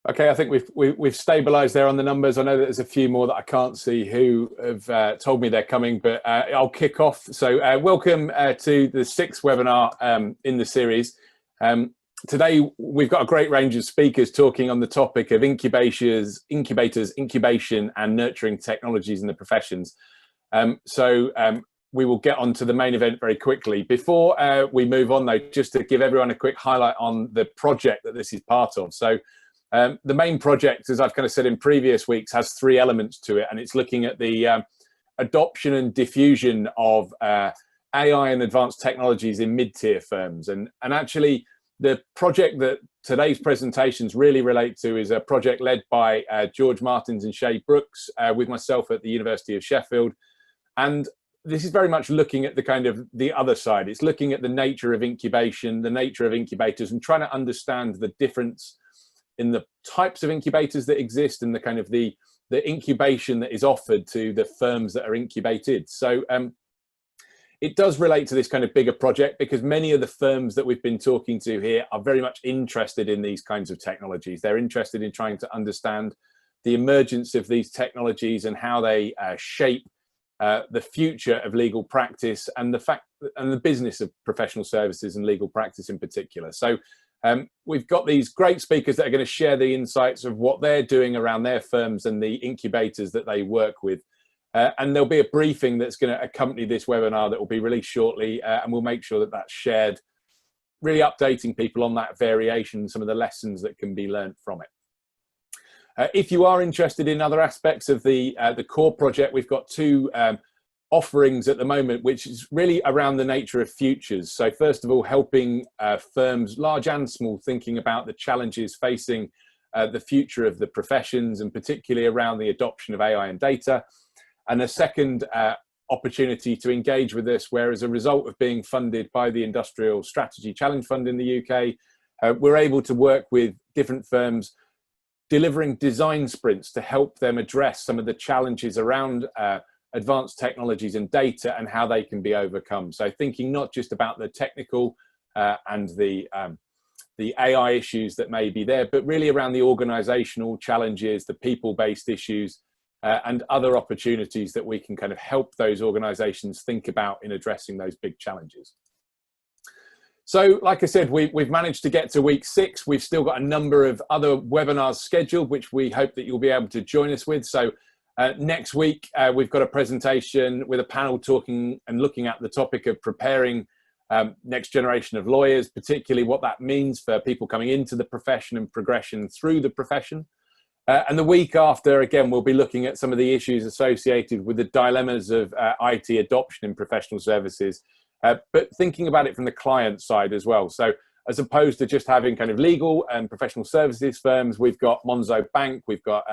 Okay, I think we've stabilised there on the numbers. I know that there's a few more that I can't see who have told me they're coming, but I'll kick off. So welcome to the sixth webinar in the series. Today we've got a great range of speakers talking on the topic of incubators, incubation and nurturing technologies in the professions. We will get on to the main event very quickly. Before we move on though, just to give everyone a quick highlight on the project that this is part of. So the main project, as I've kind of said in previous weeks, has three elements to it, and it's looking at the adoption and diffusion of AI and advanced technologies in mid-tier firms. And actually, the project that today's presentations really relate to is a project led by George Martins and Shay Brooks with myself at the University of Sheffield. And this is very much looking at the kind of the other side. It's looking at the nature of incubation, the nature of incubators, and trying to understand the difference in the types of incubators that exist and the kind of the incubation that is offered to the firms that are incubated. So it does relate to this kind of bigger project because many of the firms that we've been talking to here are very much interested in these kinds of technologies. They're interested in trying to understand the emergence of these technologies and how they shape the future of legal practice and the business of professional services and legal practice in particular. So we've got these great speakers that are going to share the insights of what they're doing around their firms and the incubators that they work with. And there'll be a briefing that's going to accompany this webinar that will be released shortly, and we'll make sure that that's shared, really updating people on that variation, some of the lessons that can be learned from it. If you are interested in other aspects of the core project, we've got two offerings at the moment, which is really around the nature of futures. So first of all, helping firms, large and small, thinking about the challenges facing the future of the professions, and particularly around the adoption of AI and data. And a second opportunity to engage with this, where as a result of being funded by the Industrial Strategy Challenge Fund in the UK, we're able to work with different firms delivering design sprints to help them address some of the challenges around advanced technologies and data and how they can be overcome. So thinking not just about the technical and the AI issues that may be there, but really around the organizational challenges, the people-based issues, and other opportunities that we can kind of help those organizations think about in addressing those big challenges. So like I said, we've managed to get to week 6. We've still got a number of other webinars scheduled, which we hope that you'll be able to join us with. So next week, we've got a presentation with a panel talking and looking at the topic of preparing next generation of lawyers, particularly what that means for people coming into the profession and progression through the profession. And the week after, again, we'll be looking at some of the issues associated with the dilemmas of IT adoption in professional services, but thinking about it from the client side as well. So as opposed to just having kind of legal and professional services firms, we've got Monzo Bank, we've got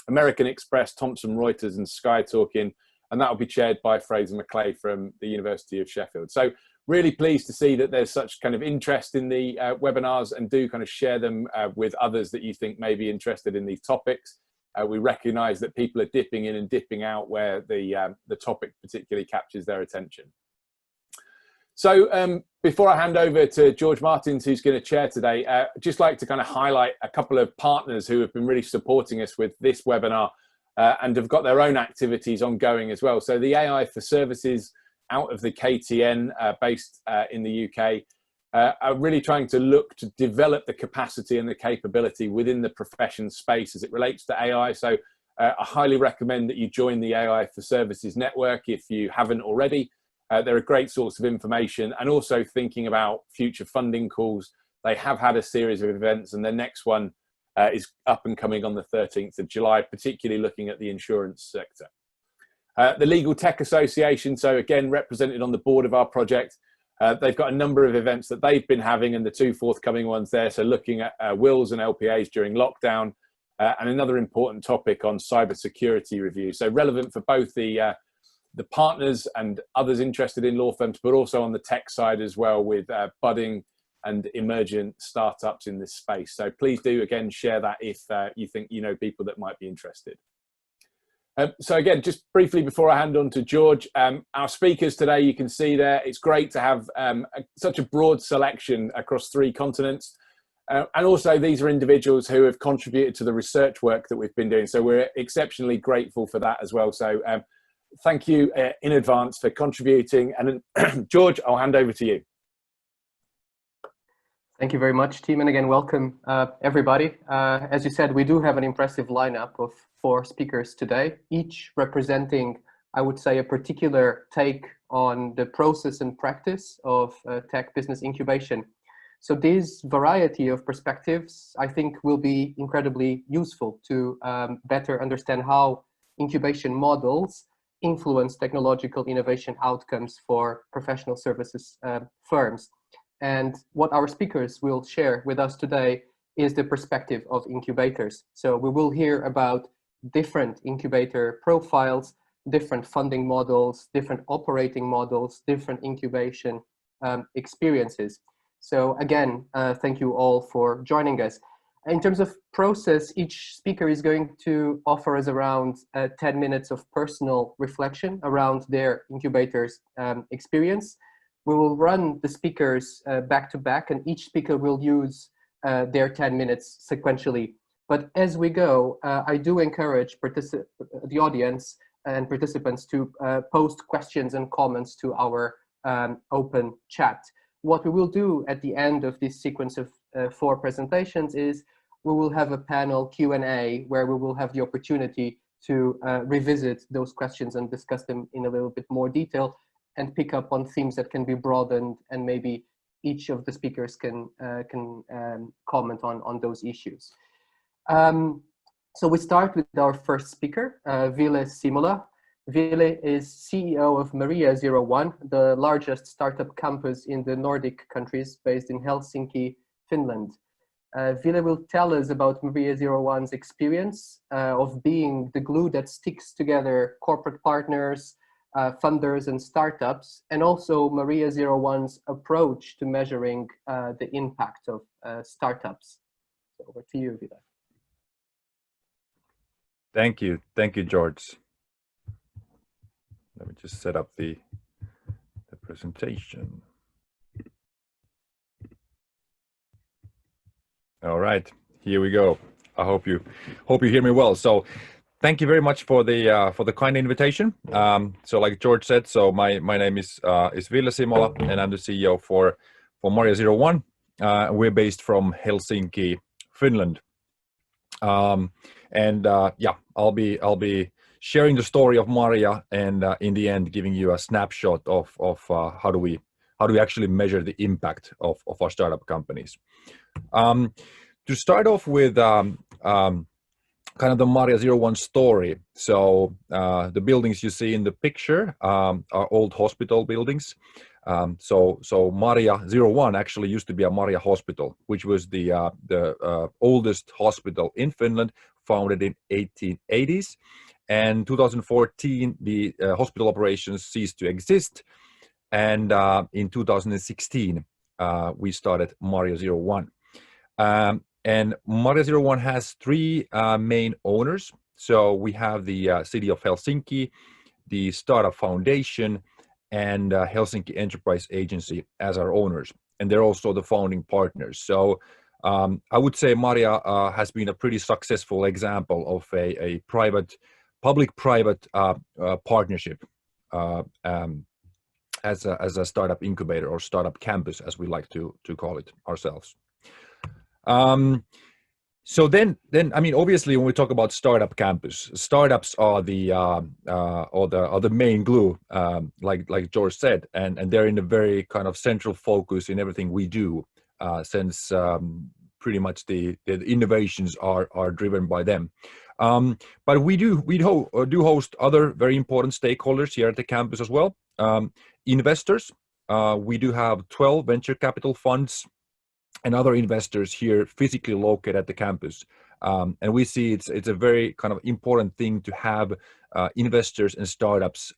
American Express, Thomson Reuters and Sky talking, and that will be chaired by Fraser McClay from the University of Sheffield. So really pleased to see that there's such kind of interest in the webinars, and do kind of share them with others that you think may be interested in these topics. We recognise that people are dipping in and dipping out where the topic particularly captures their attention. So before I hand over to George Martins, who's going to chair today, I'd just like to kind of highlight a couple of partners who have been really supporting us with this webinar and have got their own activities ongoing as well. So the AI for Services out of the KTN based in the UK are really trying to look to develop the capacity and the capability within the profession space as it relates to AI. So I highly recommend that you join the AI for Services network if you haven't already. They're a great source of information, and also thinking about future funding calls. They have had a series of events, and their next one is up and coming on the 13th of July, particularly looking at the insurance sector. The Legal Tech Association, so again, represented on the board of our project, they've got a number of events that they've been having, and the two forthcoming ones there. So looking at wills and LPAs during lockdown, and another important topic on cybersecurity review. So relevant for both the partners and others interested in law firms, but also on the tech side as well, with budding and emergent startups in this space. So please do, again, share that if you think you know people that might be interested. So again, just briefly before I hand on to George, our speakers today, you can see there, it's great to have such a broad selection across 3 continents. And also these are individuals who have contributed to the research work that we've been doing. So we're exceptionally grateful for that as well. So thank you in advance for contributing. And George, I'll hand over to you. Thank you very much, team. And again, welcome everybody. As you said, we do have an impressive lineup of 4 speakers today, each representing, I would say, a particular take on the process and practice of tech business incubation. So this variety of perspectives, I think, will be incredibly useful to better understand how incubation models influence technological innovation outcomes for professional services firms. And what our speakers will share with us today is the perspective of incubators. So we will hear about different incubator profiles, different funding models, different operating models, different incubation experiences. So again, thank you all for joining us. In terms of process, each speaker is going to offer us around 10 minutes of personal reflection around their incubators experience. We will run the speakers back to back, and each speaker will use their 10 minutes sequentially. But as we go, I do encourage the audience and participants to post questions and comments to our open chat. What we will do at the end of this sequence of 4 presentations is we will have a panel Q&A where we will have the opportunity to revisit those questions and discuss them in a little bit more detail and pick up on themes that can be broadened, and maybe each of the speakers can comment on those issues. So we start with our first speaker, Ville Simola. Ville is CEO of Maria01, the largest startup campus in the Nordic countries, based in Helsinki, Finland. Ville will tell us about Maria01's experience of being the glue that sticks together corporate partners, funders and startups, and also Maria01's approach to measuring the impact of startups. So over to you, Ville. Thank you, George. Let me just set up the presentation. All right, here we go. I hope you hear me well. So thank you very much for the kind invitation. So like George said, so my name is Ville Simola, and I'm the CEO for Maria01. We're based from Helsinki, Finland. Yeah, I'll be sharing the story of Maria, and in the end, giving you a snapshot of how do we actually measure the impact of our startup companies. To start off with kind of the Maria01 story. So the buildings you see in the picture are old hospital buildings. So Maria01 actually used to be a Maria Hospital, which was the oldest hospital in Finland, founded in 1880s. And 2014, the hospital operations ceased to exist. And in 2016, we started Maria01. And Maria01 has 3 main owners. So we have the City of Helsinki, the Startup Foundation, and Helsinki Enterprise Agency as our owners. And they're also the founding partners. So I would say Maria has been a pretty successful example of a public-private partnership as a startup incubator, or startup campus, as we like to call it ourselves. So then, I mean, obviously, when we talk about startup campus, startups are the main glue, like George said, and they're in a very kind of central focus in everything we do, since pretty much the innovations are driven by them. But we do host other very important stakeholders here at the campus as well. Investors, we do have 12 venture capital funds and other investors here physically located at the campus. And we see it's a very kind of important thing to have investors and startups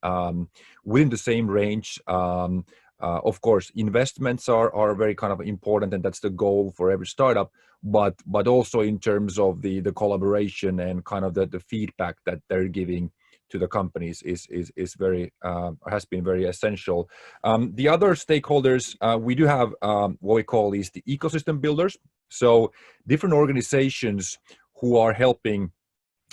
within the same range. Of course, investments are very kind of important, and that's the goal for every startup. But also in terms of the collaboration and kind of the feedback that they're giving to the companies is very has been very essential. The other stakeholders, we do have what we call is the ecosystem builders. So different organizations who are helping,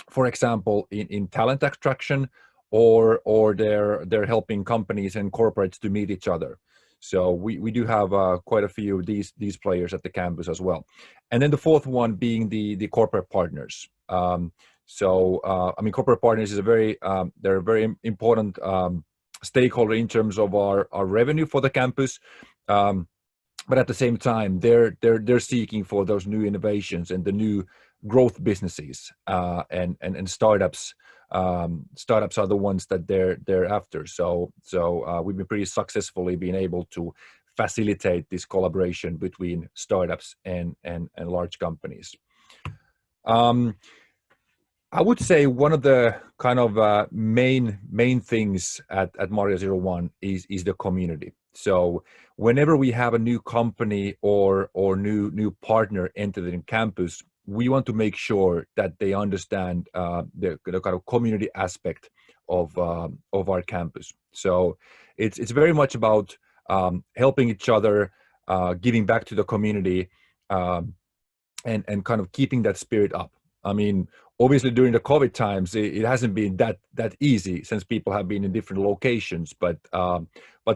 for example, in talent extraction, or they're helping companies and corporates to meet each other. So we do have quite a few of these players at the campus as well. And then the fourth one being the corporate partners. I mean, corporate partners is they're a very important stakeholder in terms of our revenue for the campus. But at the same time, they're seeking for those new innovations and the new growth businesses, and startups. Startups are the ones that they're after. So we've been pretty successfully being able to facilitate this collaboration between startups and large companies. I would say one of the kind of main things at Maria 01 is the community. So whenever we have a new company or new partner enter the campus, we want to make sure that they understand the kind of community aspect of our campus. So it's very much about helping each other, giving back to the community, and kind of keeping that spirit up. I mean, obviously during the COVID times, it hasn't been that easy since people have been in different locations, but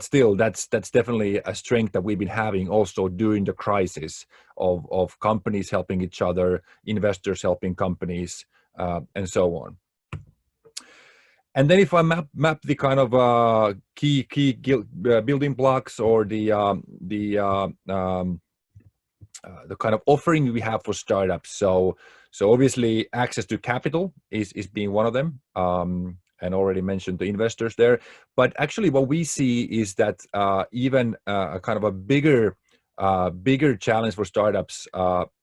still, that's definitely a strength that we've been having also during the crisis of companies helping each other, investors helping companies, and so on. And then if I map the kind of key building blocks or the kind of offering we have for startups. So obviously access to capital is being one of them, and already mentioned the investors there. But actually what we see is that even a kind of a bigger challenge for startups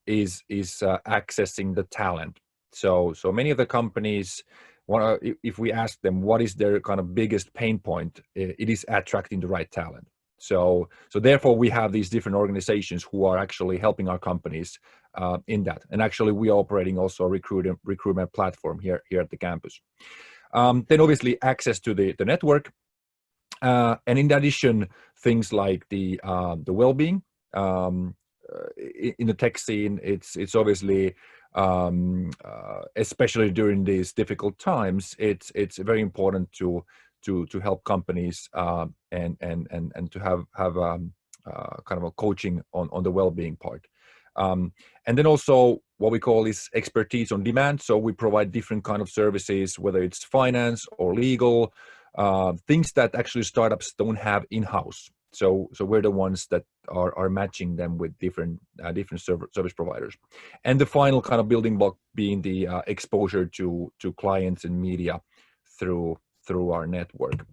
is accessing the talent. So many of the companies, if we ask them what is their kind of biggest pain point, it is attracting the right talent. So therefore we have these different organizations who are actually helping our companies in that. And actually we are operating also a recruitment platform here at the campus. Then obviously access to the network. And in addition, things like the well-being. In the tech scene, it's obviously, especially during these difficult times, it's very important to help companies and to have kind of a coaching on the well-being part. And then also what we call is expertise on demand. So we provide different kind of services, whether it's finance or legal, things that actually startups don't have in-house. So we're the ones that are matching them with different service providers. And the final kind of building block being the exposure to clients and media through our network.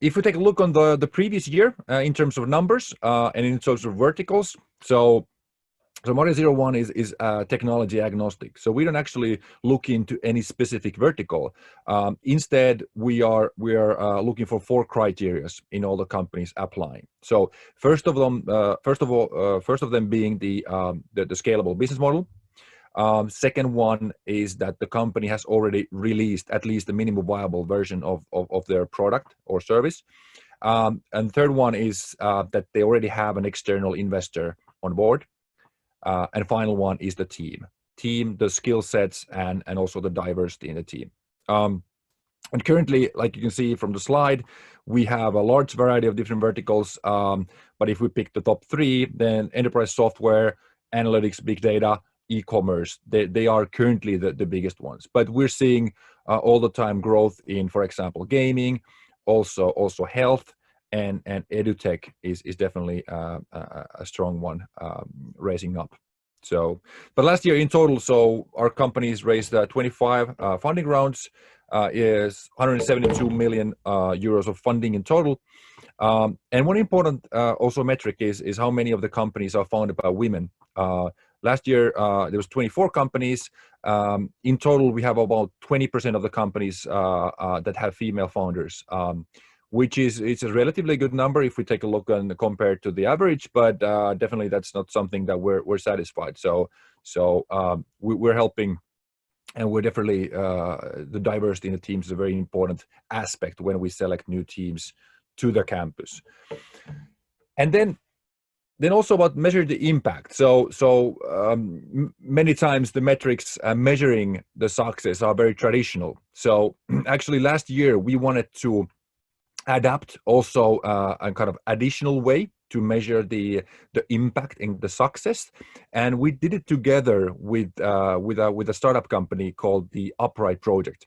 If we take a look on the previous year in terms of numbers and in terms of verticals, so Maria 01 is technology agnostic. So we don't actually look into any specific vertical. Instead, we are looking for 4 criteria in all the companies applying. So first of them being the scalable business model. Second one is that the company has already released at least the minimum viable version of their product or service. And third one is that they already have an external investor on board. And final one is the team, the skill sets, and also the diversity in the team. And currently, like you can see from the slide, we have a large variety of different verticals. But if we pick the top 3, then enterprise software, analytics, big data, e-commerce, they are currently the biggest ones. But we're seeing all the time growth in, for example, gaming, also health, and edutech is definitely a strong one, raising up. So, but last year in total, so our companies raised 25 funding rounds, is 172 million euros of funding in total. And one important also metric is how many of the companies are founded by women. Last year, there was 24 companies. In total, we have about 20% of the companies that have female founders, which it's a relatively good number if we take a look and compare to the average, but definitely that's not something that we're satisfied. So we're helping, and we're definitely, the diversity in the teams is a very important aspect when we select new teams to the campus. And then then also about measure the impact. So many times the metrics measuring the success are very traditional. So actually last year we wanted to adapt also a kind of additional way to measure the impact and the success, and we did it together with a startup company called the Upright Project.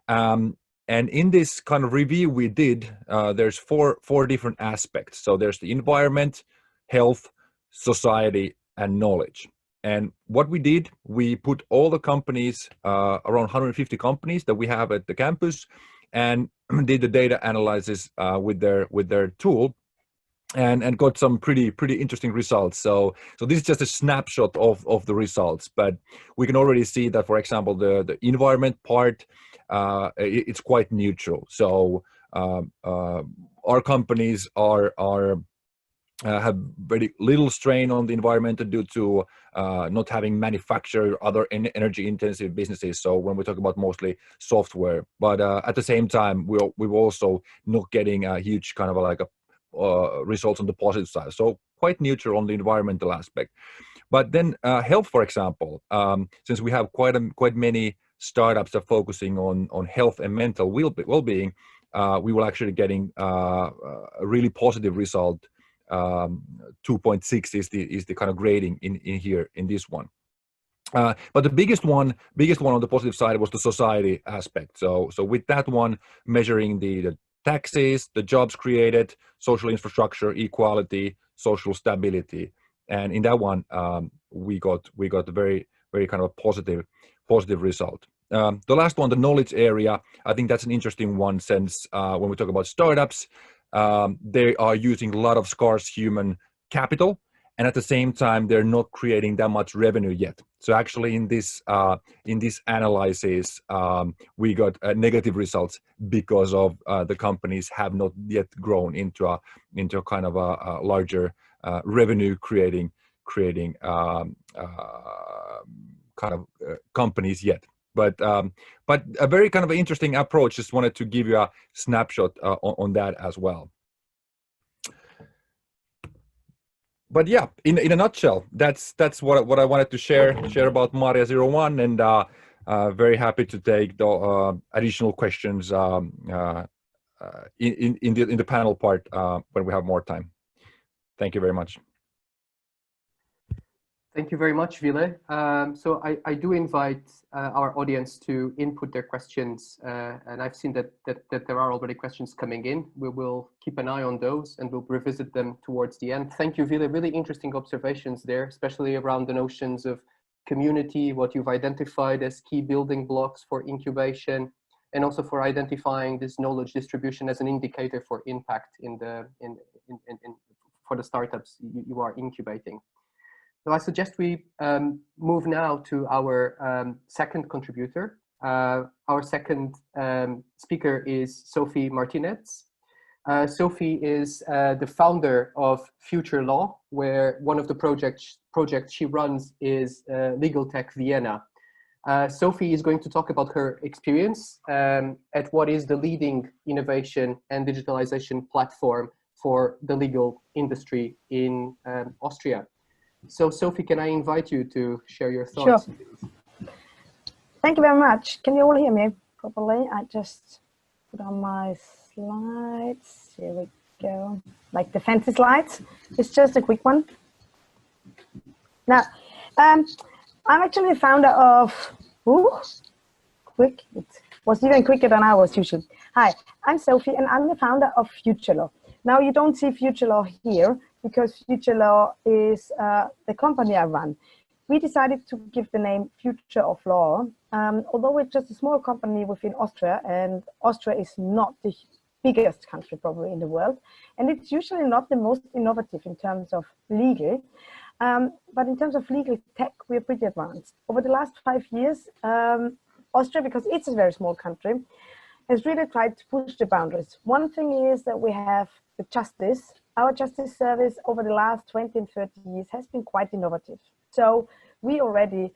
And in this kind of review we did, there's four different aspects. So there's the environment, health, society, and knowledge. And what we did, we put all the companies, around 150 companies that we have at the campus, and did the data analysis with their tool, and got some pretty interesting results. So this is just a snapshot of the results, but we can already see that, for example, the environment part, it's quite neutral. So our companies have very little strain on the environment due to not having manufactured other energy intensive businesses. So when we talk about mostly software, but at the same time, we're also not getting a huge kind of results on the positive side. So quite neutral on the environmental aspect. But then health, for example, since we have quite many startups that are focusing on health and mental well-being, we will actually getting a really positive result. 2.6 is the kind of grading in here in this one. But the biggest one on the positive side was the society aspect. So with that one, measuring the taxes, the jobs created, social infrastructure, equality, social stability, and in that one we got a very kind of a positive result. The last one, the knowledge area, I think that's an interesting one, since when we talk about startups, they are using a lot of scarce human capital, and at the same time they're not creating that much revenue yet. So actually in this analysis we got negative results because of the companies have not yet grown into a kind of a larger revenue creating kind of companies yet. But a very kind of interesting approach. Just wanted to give you a snapshot on that as well. But yeah, in a nutshell, that's what I wanted to share about Maria 01, and very happy to take the additional questions in the panel part when we have more time. Thank you very much. Thank you very much, Ville. So I do invite our audience to input their questions, and I've seen that there are already questions coming in. We will keep an eye on those and we'll revisit them towards the end. Thank you, Ville. Really interesting observations there, especially around the notions of community, what you've identified as key building blocks for incubation, and also for identifying this knowledge distribution as an indicator for impact for the startups you are incubating. So I suggest we move now to our second contributor. Our second speaker is Sophie Martinez. Sophie is the founder of Future Law, where one of the projects she runs is Legal Tech Vienna. Sophie is going to talk about her experience at what is the leading innovation and digitalization platform for the legal industry in Austria. So Sophie, can I invite you to share your thoughts? Sure. Thank you very much. Can you all hear me properly? I just put on my slides. Here we go. Like the fancy slides. It's just a quick one. Now, I'm actually the founder of, quick, it was even quicker than I was usually. Hi, I'm Sophie and I'm the founder of Future Law. Now you don't see Future Law here because Future Law is the company I run. We decided to give the name Future of Law, although we're just a small company within Austria, and Austria is not the biggest country probably in the world, and it's usually not the most innovative in terms of legal, but in terms of legal tech, we're pretty advanced. Over the last 5 years, Austria, because it's a very small country, has really tried to push the boundaries. One thing is that we have the justice. Our justice service over the last 20 and 30 years has been quite innovative. So we already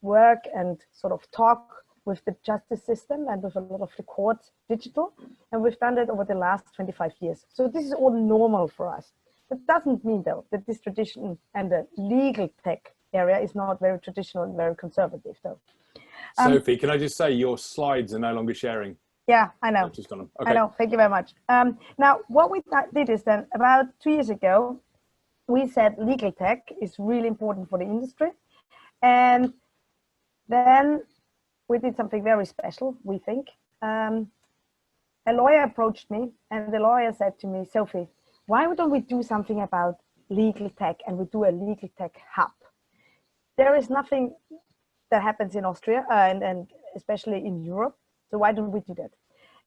work and sort of talk with the justice system and with a lot of the courts digital, and we've done that over the last 25 years. So this is all normal for us. That doesn't mean, though, that this tradition and the legal tech area is not very traditional and very conservative, though. Sophie, can I just say your slides are no longer sharing? Yeah, I know. Just on them. Okay. I know. Thank you very much. Now, what we did is then about 2 years ago, we said legal tech is really important for the industry. And then we did something very special, we think. A lawyer approached me, and the lawyer said to me, Sophie, why don't we do something about legal tech, and we do a legal tech hub? There is nothing that happens in Austria and especially in Europe. So why don't we do that?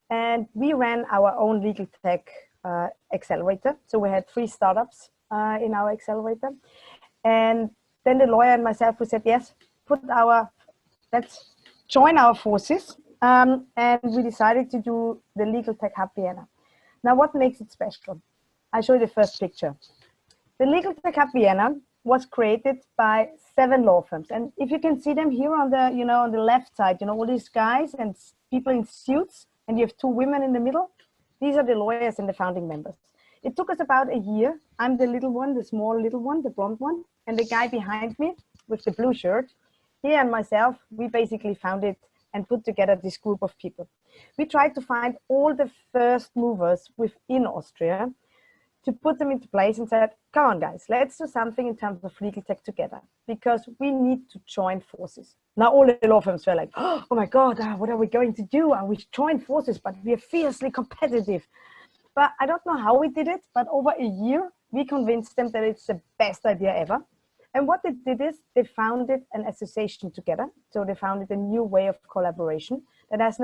And we ran our own legal tech accelerator. So we had 3 startups in our accelerator. And then the lawyer and myself, we said, yes, let's join our forces. And we decided to do the Legal Tech Hub Vienna. Now, what makes it special? I show you the first picture. The Legal Tech Hub Vienna was created by 7 law firms. And if you can see them here on the, on the left side, all these guys and people in suits, and you have 2 women in the middle. These are the lawyers and the founding members. It took us about a year. I'm the little one, the small little one, the blonde one, and the guy behind me with the blue shirt, he and myself, we basically founded and put together this group of people. We tried to find all the first movers within Austria to put them into place and said, come on guys, let's do something in terms of legal tech together because we need to join forces. Now all the law firms were like, oh my God, what are we going to do? We join forces, but we are fiercely competitive. But I don't know how we did it, but over a year, we convinced them that it's the best idea ever. And what they did is they founded an association together. So they founded a new way of collaboration that has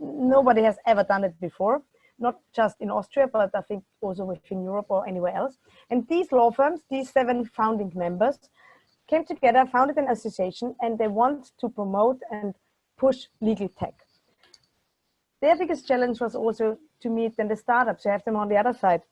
nobody has ever done it before, not just in Austria, but I think also within Europe or anywhere else. And these law firms, these 7 founding members, came together, founded an association, and they want to promote and push legal tech. Their biggest challenge was also to meet then the startups. You have them on the other side.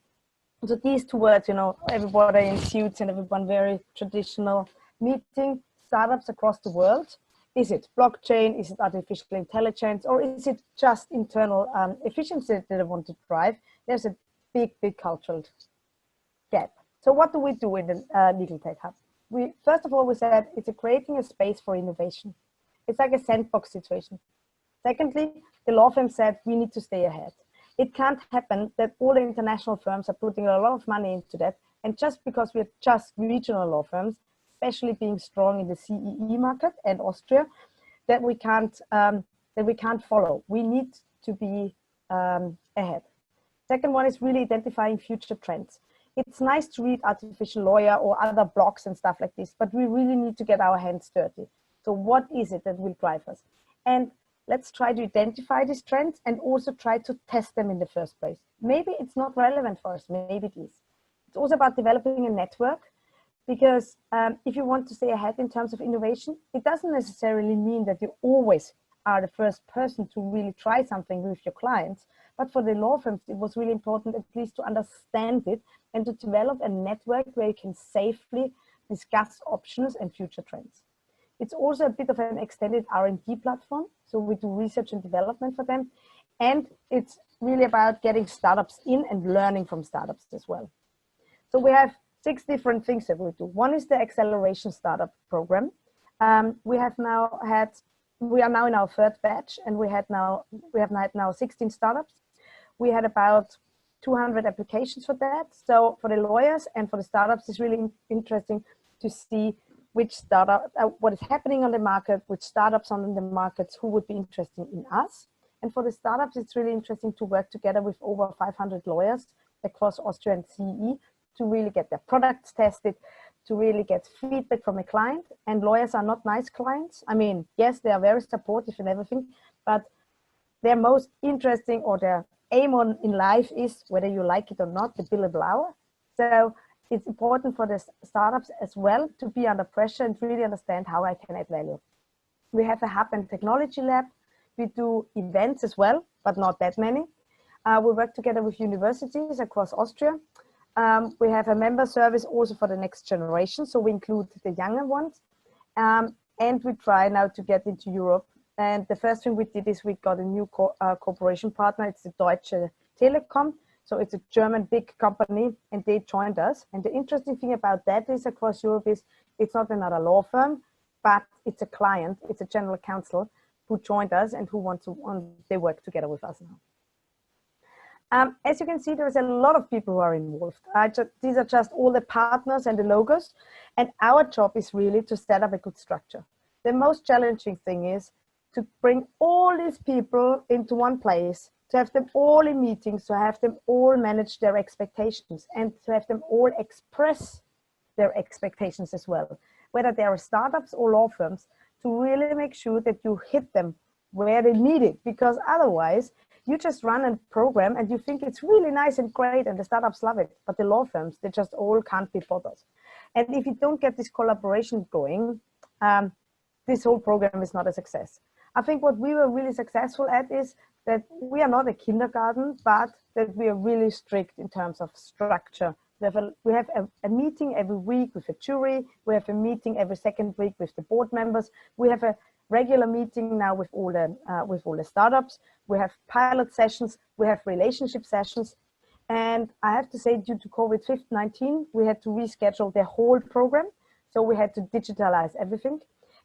So these 2 words, everybody in suits and everyone very traditional, meeting startups across the world. Is it blockchain? Is it artificial intelligence? Or is it just internal efficiency that they want to drive? There's a big, big cultural gap. So what do we do in the Legal Tech Hub? First of all, we said it's creating a space for innovation. It's like a sandbox situation. Secondly, the law firm said we need to stay ahead. It can't happen that all the international firms are putting a lot of money into that. And just because we're just regional law firms, especially being strong in the CEE market and Austria, that we can't follow. We need to be ahead. Second one is really identifying future trends. It's nice to read Artificial Lawyer or other blogs and stuff like this, but we really need to get our hands dirty. So what is it that will drive us? And let's try to identify these trends and also try to test them in the first place. Maybe it's not relevant for us, maybe it is. It's also about developing a network, because if you want to stay ahead in terms of innovation, it doesn't necessarily mean that you always are the first person to really try something with your clients. But for the law firms, it was really important at least to understand it and to develop a network where you can safely discuss options and future trends. It's also a bit of an extended R&D platform. So we do research and development for them. And it's really about getting startups in and learning from startups as well. So we have 6 different things that we do. One is the acceleration startup program. We are now in our 3rd batch, and we have now 16 startups. We had about 200 applications for that. So for the lawyers and for the startups, it's really interesting to see which startup, what is happening on the market, which startups on the markets, who would be interested in us. And for the startups, it's really interesting to work together with over 500 lawyers across Austria and CEE to really get their products tested, to really get feedback from a client. And lawyers are not nice clients. I mean, yes, they are very supportive and everything, but their most interesting or their aim in life is, whether you like it or not, the billable hour. So it's important for the startups as well to be under pressure and really understand how I can add value. We have a hub and technology lab. We do events as well, but not that many. We work together with universities across Austria. We have a member service also for the next generation, so we include the younger ones. And we try now to get into Europe. And the first thing we did is we got a new cooperation partner. It's the Deutsche Telekom. So it's a German big company, and they joined us. And the interesting thing about that is across Europe is it's not another law firm, but it's a client, it's a general counsel who joined us and who they work together with us now. As you can see, there's a lot of people who are involved. These are just all the partners and the logos. And our job is really to set up a good structure. The most challenging thing is to bring all these people into one place, to have them all in meetings, to have them all manage their expectations, and to have them all express their expectations as well, whether they are startups or law firms, to really make sure that you hit them where they need it, because otherwise you just run a program and you think it's really nice and great and the startups love it, but the law firms, they just all can't be bothered. And if you don't get this collaboration going, this whole program is not a success. I think what we were really successful at is that we are not a kindergarten, but that we are really strict in terms of structure. We have a meeting every week with a jury. We have a meeting every second week with the board members. We have a regular meeting now with all the startups. We have pilot sessions. We have relationship sessions. And I have to say, due to COVID-19, we had to reschedule the whole program. So we had to digitalize everything.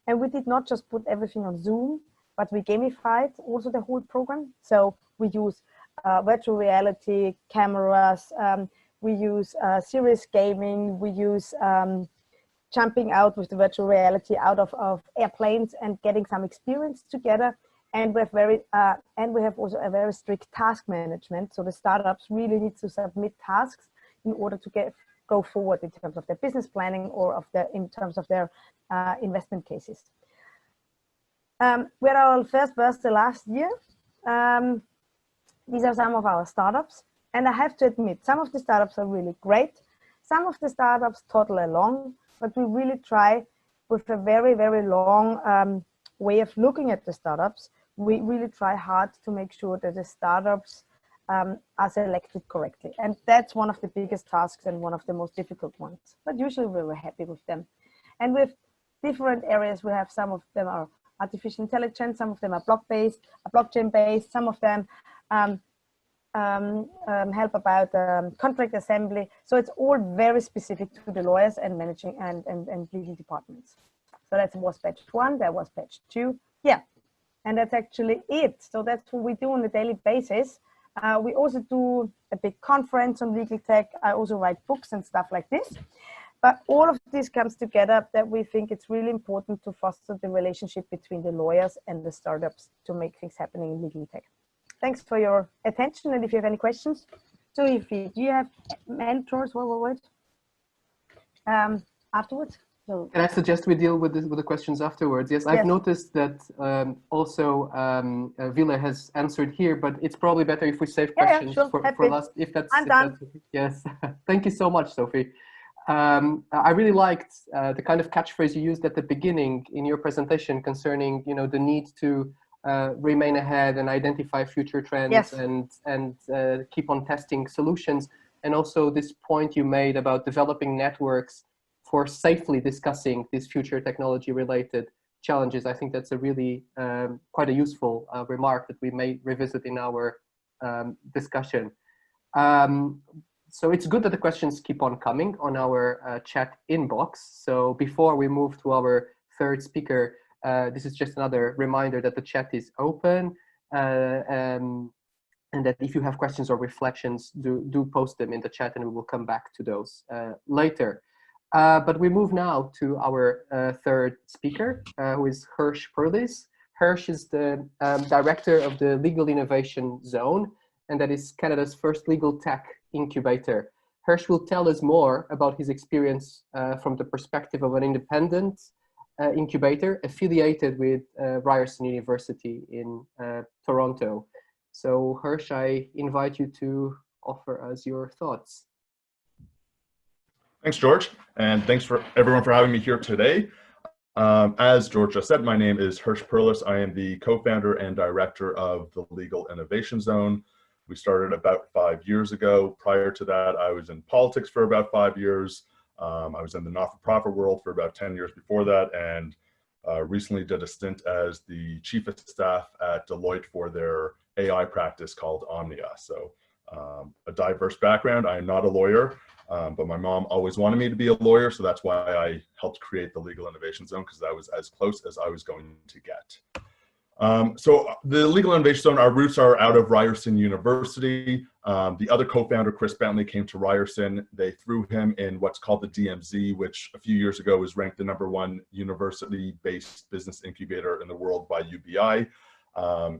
And we did not just put everything on Zoom, but we gamified also the whole program. So we use virtual reality cameras. We use serious gaming. We use jumping out with the virtual reality out of airplanes and getting some experience together. And we have also a very strict task management. So the startups really need to submit tasks in order to go forward in terms of their business planning or in terms of their investment cases. We had our first birthday last year. These are some of our startups. And I have to admit, some of the startups are really great. Some of the startups toddle along, but we really try with a very, very long way of looking at the startups. We really try hard to make sure that the startups are selected correctly. And that's one of the biggest tasks and one of the most difficult ones. But usually we were happy with them. And with different areas, we have some of them are artificial intelligence, some of them are blockchain-based, some of them help about contract assembly. So it's all very specific to the lawyers and managing and legal departments. So that was batch 1, there was batch 2. Yeah, and that's actually it. So that's what we do on a daily basis. We also do a big conference on legal tech. I also write books and stuff like this. But all of this comes together that we think it's really important to foster the relationship between the lawyers and the startups to make things happening in legal tech. Thanks for your attention. And if you have any questions, so if you have mentors, afterwards. So, can I suggest we deal with the questions afterwards? Yes, I've noticed that also Ville has answered here, but it's probably better if we save questions for last. If that's okay. Yes, thank you so much, Sophie. I really liked the kind of catchphrase you used at the beginning in your presentation concerning, the need to remain ahead and identify future trends and keep on testing solutions. And also this point you made about developing networks for safely discussing these future technology related challenges. I think that's a really quite a useful remark that we may revisit in our discussion. So it's good that the questions keep on coming on our chat inbox. So before we move to our third speaker, this is just another reminder that the chat is open and that if you have questions or reflections, do post them in the chat and we will come back to those later. But we move now to our third speaker, who is Hirsch Perlis. Hirsch is the director of the Legal Innovation Zone, and that is Canada's first legal tech incubator. Hirsch will tell us more about his experience from the perspective of an independent incubator affiliated with Ryerson University in Toronto. So Hirsch, I invite you to offer us your thoughts. Thanks, George, and thanks for everyone for having me here today. As George just said, my name is Hirsch Perlis. I am the co-founder and director of the Legal Innovation Zone. We started about 5 years ago. Prior to that, I was in politics for about 5 years. I was in the not-for-profit world for about 10 years before that, and recently did a stint as the chief of staff at Deloitte for their AI practice called Omnia. So a diverse background. I am not a lawyer, but my mom always wanted me to be a lawyer, so that's why I helped create the Legal Innovation Zone, because that was as close as I was going to get. So the Legal Innovation Zone, our roots are out of Ryerson University. The other co-founder, Chris Bentley, came to Ryerson. They threw him in what's called the DMZ, which a few years ago was ranked the #1 university-based business incubator in the world by UBI.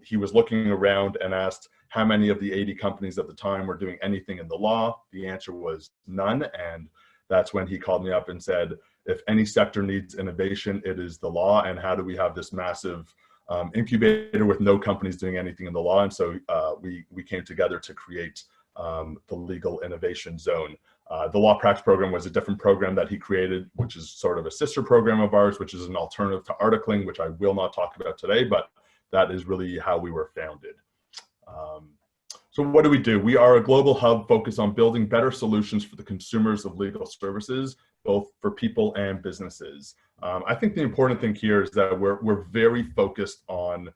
He was looking around and asked how many of the 80 companies at the time were doing anything in the law. The answer was none, and that's when he called me up and said, if any sector needs innovation, it is the law, and how do we have this massive incubator with no companies doing anything in the law? And so we came together to create the Legal Innovation Zone. The Law Practice Program was a different program that he created, which is sort of a sister program of ours, which is an alternative to articling, which I will not talk about today, but that is really how we were founded. So what do? We are a global hub focused on building better solutions for the consumers of legal services, both for people and businesses. I think the important thing here is that we're very focused on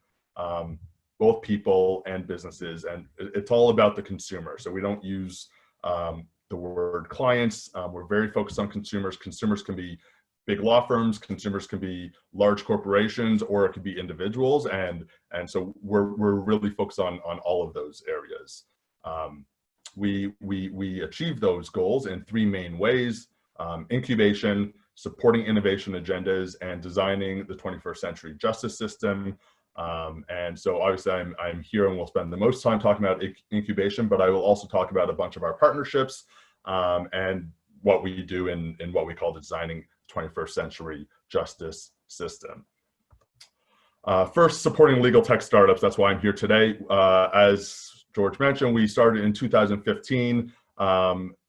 both people and businesses, and it's all about the consumer. So we don't use the word clients. We're very focused on consumers. Consumers can be big law firms, consumers can be large corporations, or it could be individuals, and so we're really focused on all of those areas. We achieve those goals in 3 main ways: incubation, supporting innovation agendas, and designing the 21st century justice system. And so obviously I'm here and we'll spend the most time talking about incubation, but I will also talk about a bunch of our partnerships and what we do in what we call designing 21st century justice system. First, supporting legal tech startups. That's why I'm here today. As George mentioned, we started in 2015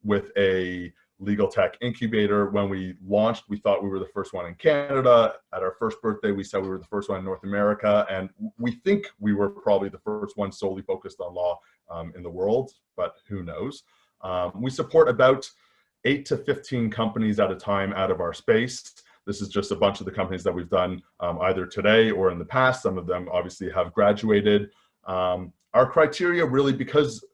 with a legal tech incubator. When we launched, we thought we were the first one in Canada. At our first birthday, we said we were the first one in North America, and we think we were probably the first one solely focused on law in the world, but who knows. We support about 8 to 15 companies at a time out of our space. This is just a bunch of the companies that we've done either today or in the past. Some of them obviously have graduated. Our criteria really, because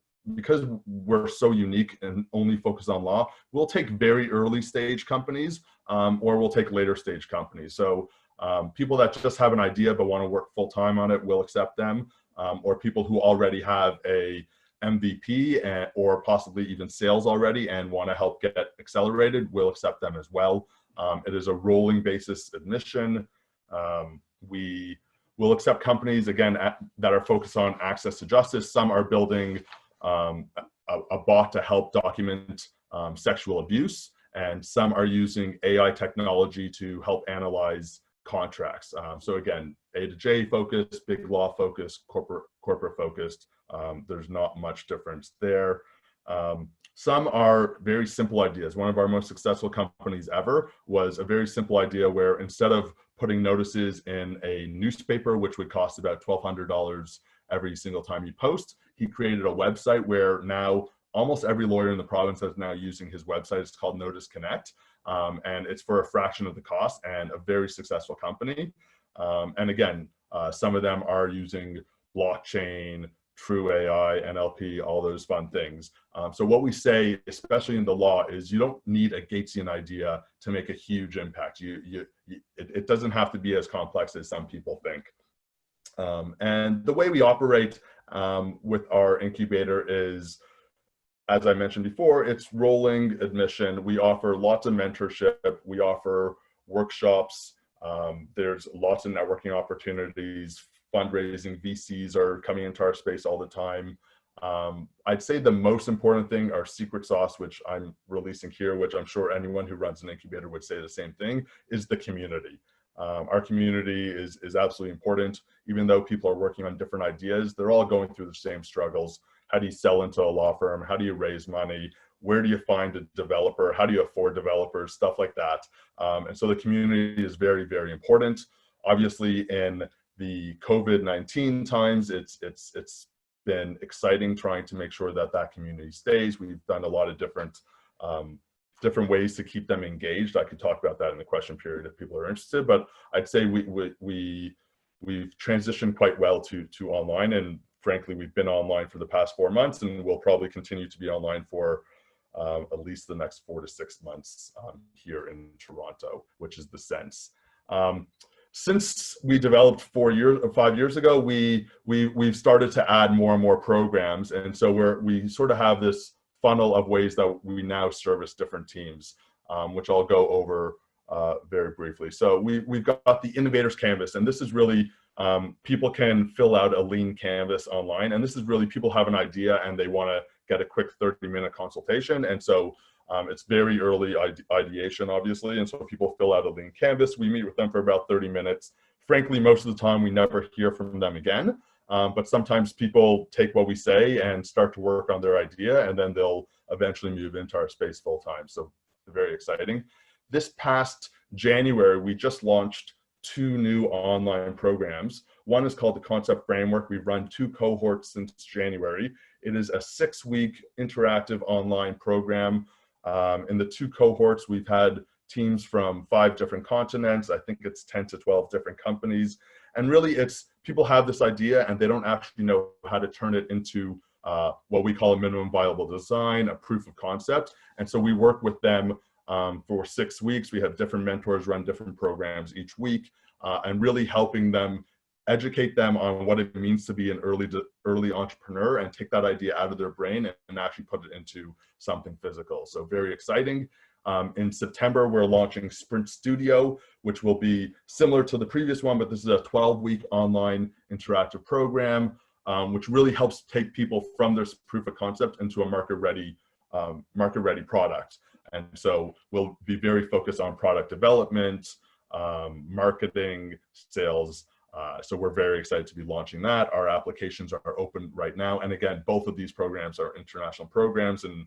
we're so unique and only focus on law, we'll take very early stage companies or we'll take later stage companies. So people that just have an idea but want to work full time on it, we'll accept them, or people who already have a MVP or possibly even sales already and want to help get accelerated, we'll accept them as well. It is a rolling basis admission. We will accept companies, again, that are focused on access to justice. Some are building a bot to help document sexual abuse, and some are using AI technology to help analyze contracts. So again, A to J focused, big law focused, corporate focused. There's not much difference there. Some are very simple ideas. One of our most successful companies ever was a very simple idea where instead of putting notices in a newspaper, which would cost about $1,200 every single time you post, he created a website where now almost every lawyer in the province is now using his website. It's called Notice Connect, and it's for a fraction of the cost, and a very successful company. And again, some of them are using blockchain, true AI, NLP, all those fun things. So what we say, especially in the law, is you don't need a Gatesian idea to make a huge impact. It doesn't have to be as complex as some people think. And the way we operate with our incubator is, as I mentioned before, it's rolling admission. We offer lots of mentorship. We offer workshops. There's lots of networking opportunities, fundraising. VCs are coming into our space all the time. I'd say the most important thing, our secret sauce, which I'm releasing here, which I'm sure anyone who runs an incubator would say the same thing, is the community. Our community is absolutely important. Even though people are working on different ideas, they're all going through the same struggles. How do you sell into a law firm? How do you raise money? Where do you find a developer? How do you afford developers? Stuff like that. And so the community is very, very important. Obviously, in the COVID-19 times, it's been exciting trying to make sure that that community stays. We've done a lot of different ways to keep them engaged. I could talk about that in the question period if people are interested, but I'd say we've transitioned quite well to online, and frankly, we've been online for the past 4 months, and we'll probably continue to be online for at least the next 4 to 6 months here in Toronto, which is the sense. Since we developed 5 years ago, we've started to add more and more programs, and so we sort of have this funnel of ways that we now service different teams, which I'll go over very briefly. So we've got the Innovators Canvas, and this is really people can fill out a lean canvas online, and this is really people have an idea and they want to get a quick 30-minute consultation, and so it's very early ideation, obviously, and so people fill out a lean canvas. We meet with them for about 30 minutes. Frankly, most of the time we never hear from them again, but sometimes people take what we say and start to work on their idea, and then they'll eventually move into our space full time. So very exciting. This past January, we just launched 2 new online programs. One is called the Concept Framework. We've run 2 cohorts since January. It is a 6-week interactive online program. In the 2 cohorts, we've had teams from 5 different continents. I think it's 10 to 12 different companies. And really, it's people have this idea and they don't actually know how to turn it into what we call a minimum viable design, a proof of concept. And so we work with them for 6 weeks. We have different mentors run different programs each week, and really helping them, educate them on what it means to be an early entrepreneur and take that idea out of their brain and actually put it into something physical. So very exciting. In September, we're launching Sprint Studio, which will be similar to the previous one, but this is a 12-week online interactive program, which really helps take people from their proof of concept into a market-ready product. And so we'll be very focused on product development, marketing, sales. So we're very excited to be launching that. Our applications are open right now. And again, both of these programs are international programs. And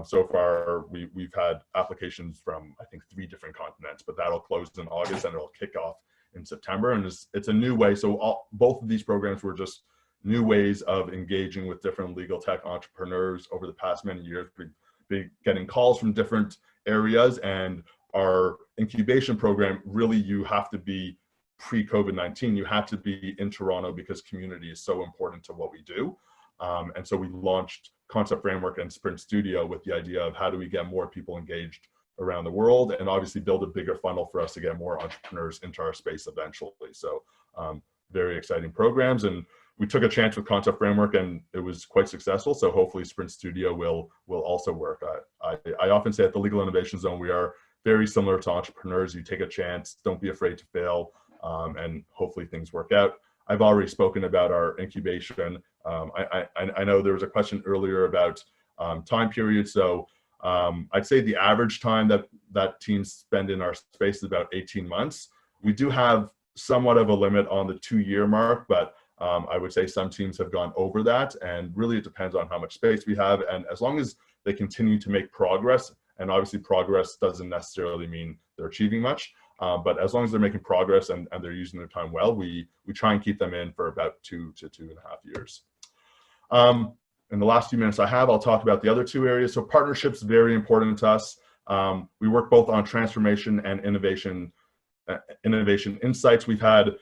so far, we've had applications from, I think, 3 different continents, but that'll close in August and it'll kick off in September. And it's a new way. So both of these programs were just new ways of engaging with different legal tech entrepreneurs over the past many years. We've been getting calls from different areas, and our incubation program, really, you have to be pre-COVID-19, you have to be in Toronto because community is so important to what we do. And so we launched Concept Framework and Sprint Studio with the idea of how do we get more people engaged around the world, and obviously build a bigger funnel for us to get more entrepreneurs into our space eventually. So very exciting programs, and we took a chance with Concept Framework and it was quite successful. So hopefully Sprint Studio will also work. I often say at the Legal Innovation Zone, we are very similar to entrepreneurs. You take a chance, don't be afraid to fail, and hopefully things work out. I've already spoken about our incubation. I know there was a question earlier about time period. So I'd say the average time that teams spend in our space is about 18 months. We do have somewhat of a limit on the 2-year mark, but I would say some teams have gone over that, and really it depends on how much space we have. And as long as they continue to make progress, and obviously progress doesn't necessarily mean they're achieving much, but as long as they're making progress and they're using their time well, we try and keep them in for about 2 to 2.5 years. In the last few minutes I have, I'll talk about the other 2 areas. So partnerships, very important to us. We work both on transformation and innovation insights. We've had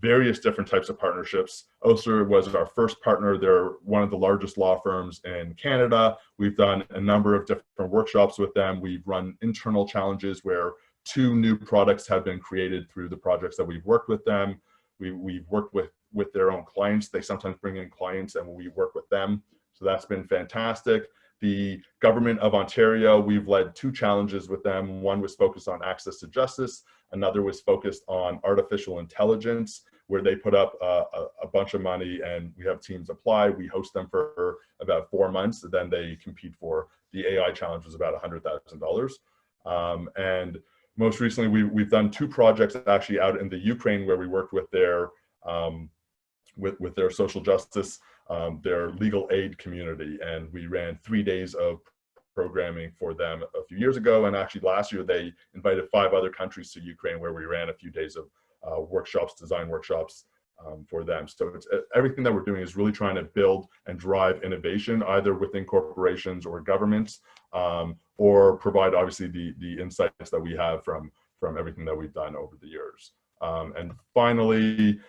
various different types of partnerships. Oster was our first partner. They're one of the largest law firms in Canada. We've done a number of different workshops with them. We've run internal challenges where 2 new products have been created through the projects that we've worked with them. We've worked with their own clients. They sometimes bring in clients and we work with them. So that's been fantastic. The Government of Ontario, we've led 2 challenges with them. One was focused on access to justice. Another was focused on artificial intelligence, where they put up a bunch of money and we have teams apply. We host them for about 4 months. And then they compete for the AI challenge, was about $100,000. And most recently, we've done 2 projects actually out in the Ukraine, where we worked with their social justice, their legal aid community, and we ran 3 days of programming for them a few years ago. And actually last year, they invited 5 other countries to Ukraine, where we ran a few days of workshops, design workshops for them. So it's, everything that we're doing is really trying to build and drive innovation, either within corporations or governments, or provide obviously the insights that we have from everything that we've done over the years. And finally,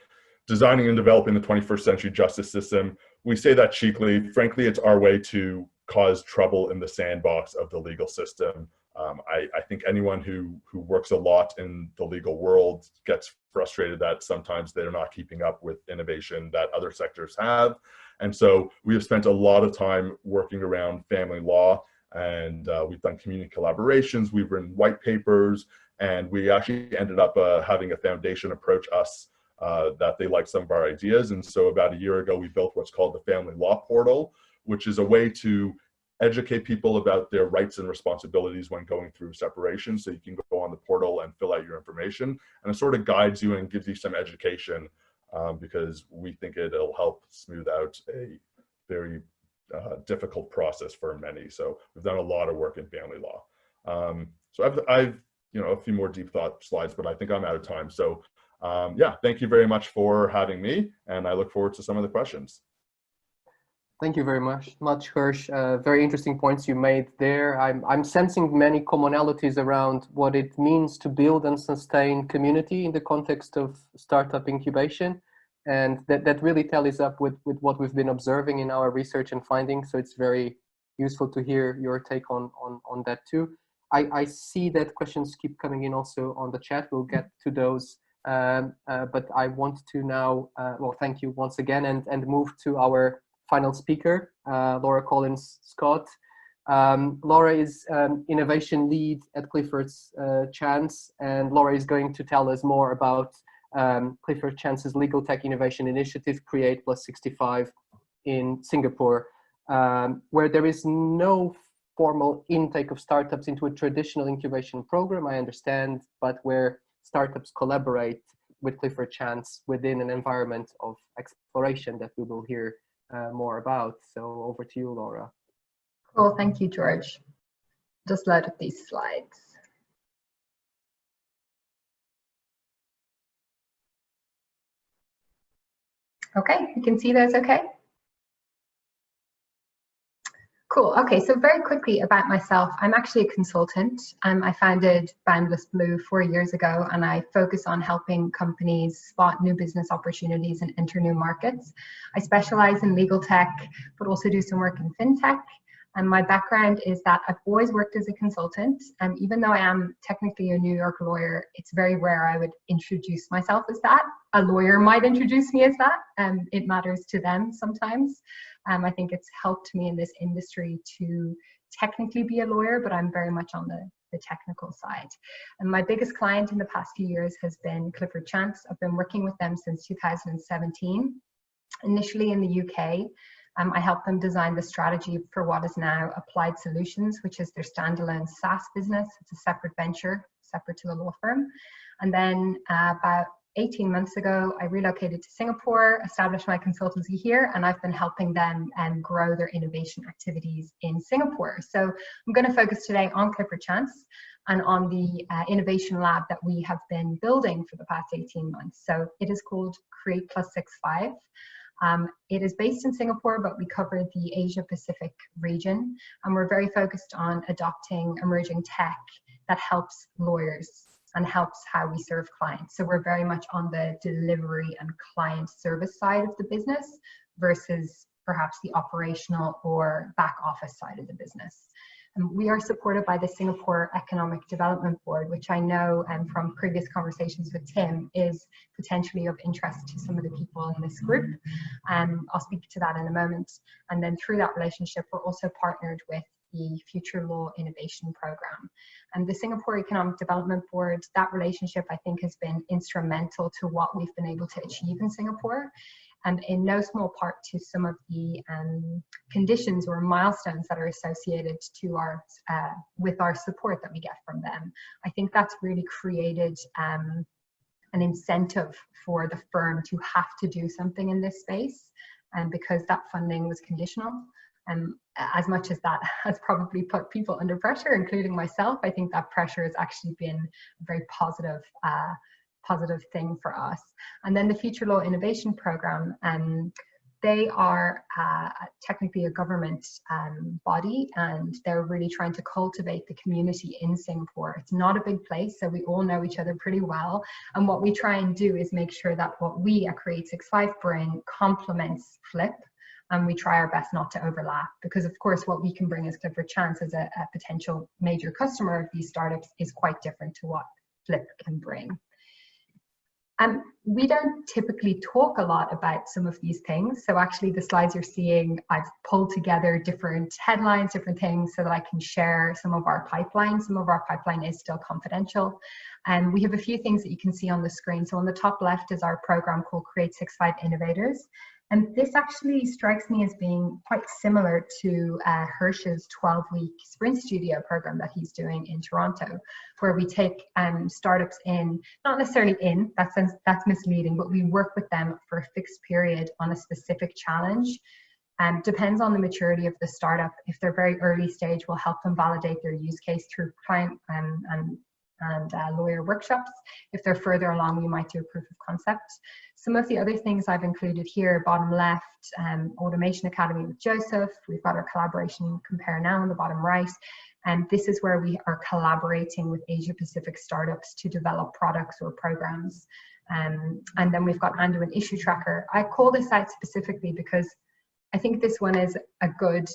designing and developing the 21st century justice system. We say that cheekily. Frankly, it's our way to cause trouble in the sandbox of the legal system. I think anyone who works a lot in the legal world gets frustrated that sometimes they're not keeping up with innovation that other sectors have. And so we have spent a lot of time working around family law, and we've done community collaborations, we've written white papers, and we actually ended up having a foundation approach us that they liked some of our ideas. And so about a year ago, we built what's called the Family Law Portal, which is a way to educate people about their rights and responsibilities when going through separation. So you can go on the portal and fill out your information, and it sort of guides you and gives you some education because we think it'll help smooth out a very difficult process for many. So we've done a lot of work in family law. So I've a few more deep thought slides, but I think I'm out of time. So yeah, thank you very much for having me, and I look forward to some of the questions. Thank you very much, Hirsch. Very interesting points you made there. I'm sensing many commonalities around what it means to build and sustain community in the context of startup incubation, and that really tallies up with what we've been observing in our research and findings. So it's very useful to hear your take on that too. I see that questions keep coming in also on the chat. We'll get to those. But I want to now, well, thank you once again, and move to our final speaker, Laura Collins-Scott. Laura is innovation lead at Clifford Chance, and Laura is going to tell us more about Clifford Chance's legal tech innovation initiative, Create +65 in Singapore, where there is no formal intake of startups into a traditional incubation program, I understand, but where startups collaborate with Clifford Chance within an environment of exploration that we will hear more about. So over to you, Laura. Cool, thank you, George. Just load up these slides. Okay, you can see those okay? Cool. Okay, so very quickly about myself, I'm actually a consultant. I founded Boundless Blue 4 years ago, and I focus on helping companies spot new business opportunities and enter new markets. I specialize in legal tech, but also do some work in fintech. And my background is that I've always worked as a consultant. Even though I am technically a New York lawyer, it's very rare I would introduce myself as that. A lawyer might introduce me as that. It matters to them sometimes. I think it's helped me in this industry to technically be a lawyer, but I'm very much on the technical side. And my biggest client in the past few years has been Clifford Chance. I've been working with them since 2017, initially in the UK. I helped them design the strategy for what is now Applied Solutions, which is their standalone SaaS business. It's a separate venture, separate to the law firm. And then about 18 months ago, I relocated to Singapore, established my consultancy here, and I've been helping them grow their innovation activities in Singapore. So I'm going to focus today on Clifford Chance and on the innovation lab that we have been building for the past 18 months. So it is called Create +65. It is based in Singapore, but we cover the Asia Pacific region, and we're very focused on adopting emerging tech that helps lawyers and helps how we serve clients. So we're very much on the delivery and client service side of the business versus perhaps the operational or back office side of the business. And we are supported by the Singapore Economic Development Board, which I know from previous conversations with Tim is potentially of interest to some of the people in this group. I'll speak to that in a moment. And then through that relationship, we're also partnered with the Future Law Innovation Program. And the Singapore Economic Development Board, that relationship I think has been instrumental to what we've been able to achieve in Singapore, and in no small part to some of the conditions or milestones that are associated to our with our support that we get from them. I think that's really created an incentive for the firm to have to do something in this space, and because that funding was conditional. As much as that has probably put people under pressure, including myself, I think that pressure has actually been a very positive thing for us. And then the Future Law Innovation Program, they are technically a government body, and they're really trying to cultivate the community in Singapore. It's not a big place, so we all know each other pretty well. And what we try and do is make sure that what we at Create65 bring complements Flip, and we try our best not to overlap, because of course what we can bring as Clifford Chance as a potential major customer of these startups is quite different to what Flip can bring. We don't typically talk a lot about some of these things. So actually the slides you're seeing, I've pulled together different headlines, different things so that I can share some of our pipeline. Some of our pipeline is still confidential. And we have a few things that you can see on the screen. So on the top left is our program called Create65 Incubators. And this actually strikes me as being quite similar to Hirsch's 12-week Sprint Studio program that he's doing in Toronto, where we take startups in, not necessarily in, that's misleading, but we work with them for a fixed period on a specific challenge. Depends on the maturity of the startup. If they're very early stage, we'll help them validate their use case through client and lawyer workshops. If they're further along, we might do a proof of concept. Some of the other things I've included here, bottom left, Automation Academy with Joseph. We've got our collaboration Compare Now on the bottom right. And this is where we are collaborating with Asia Pacific startups to develop products or programs. And then we've got Anduin Issue Tracker. I call this out specifically because I think this one is a good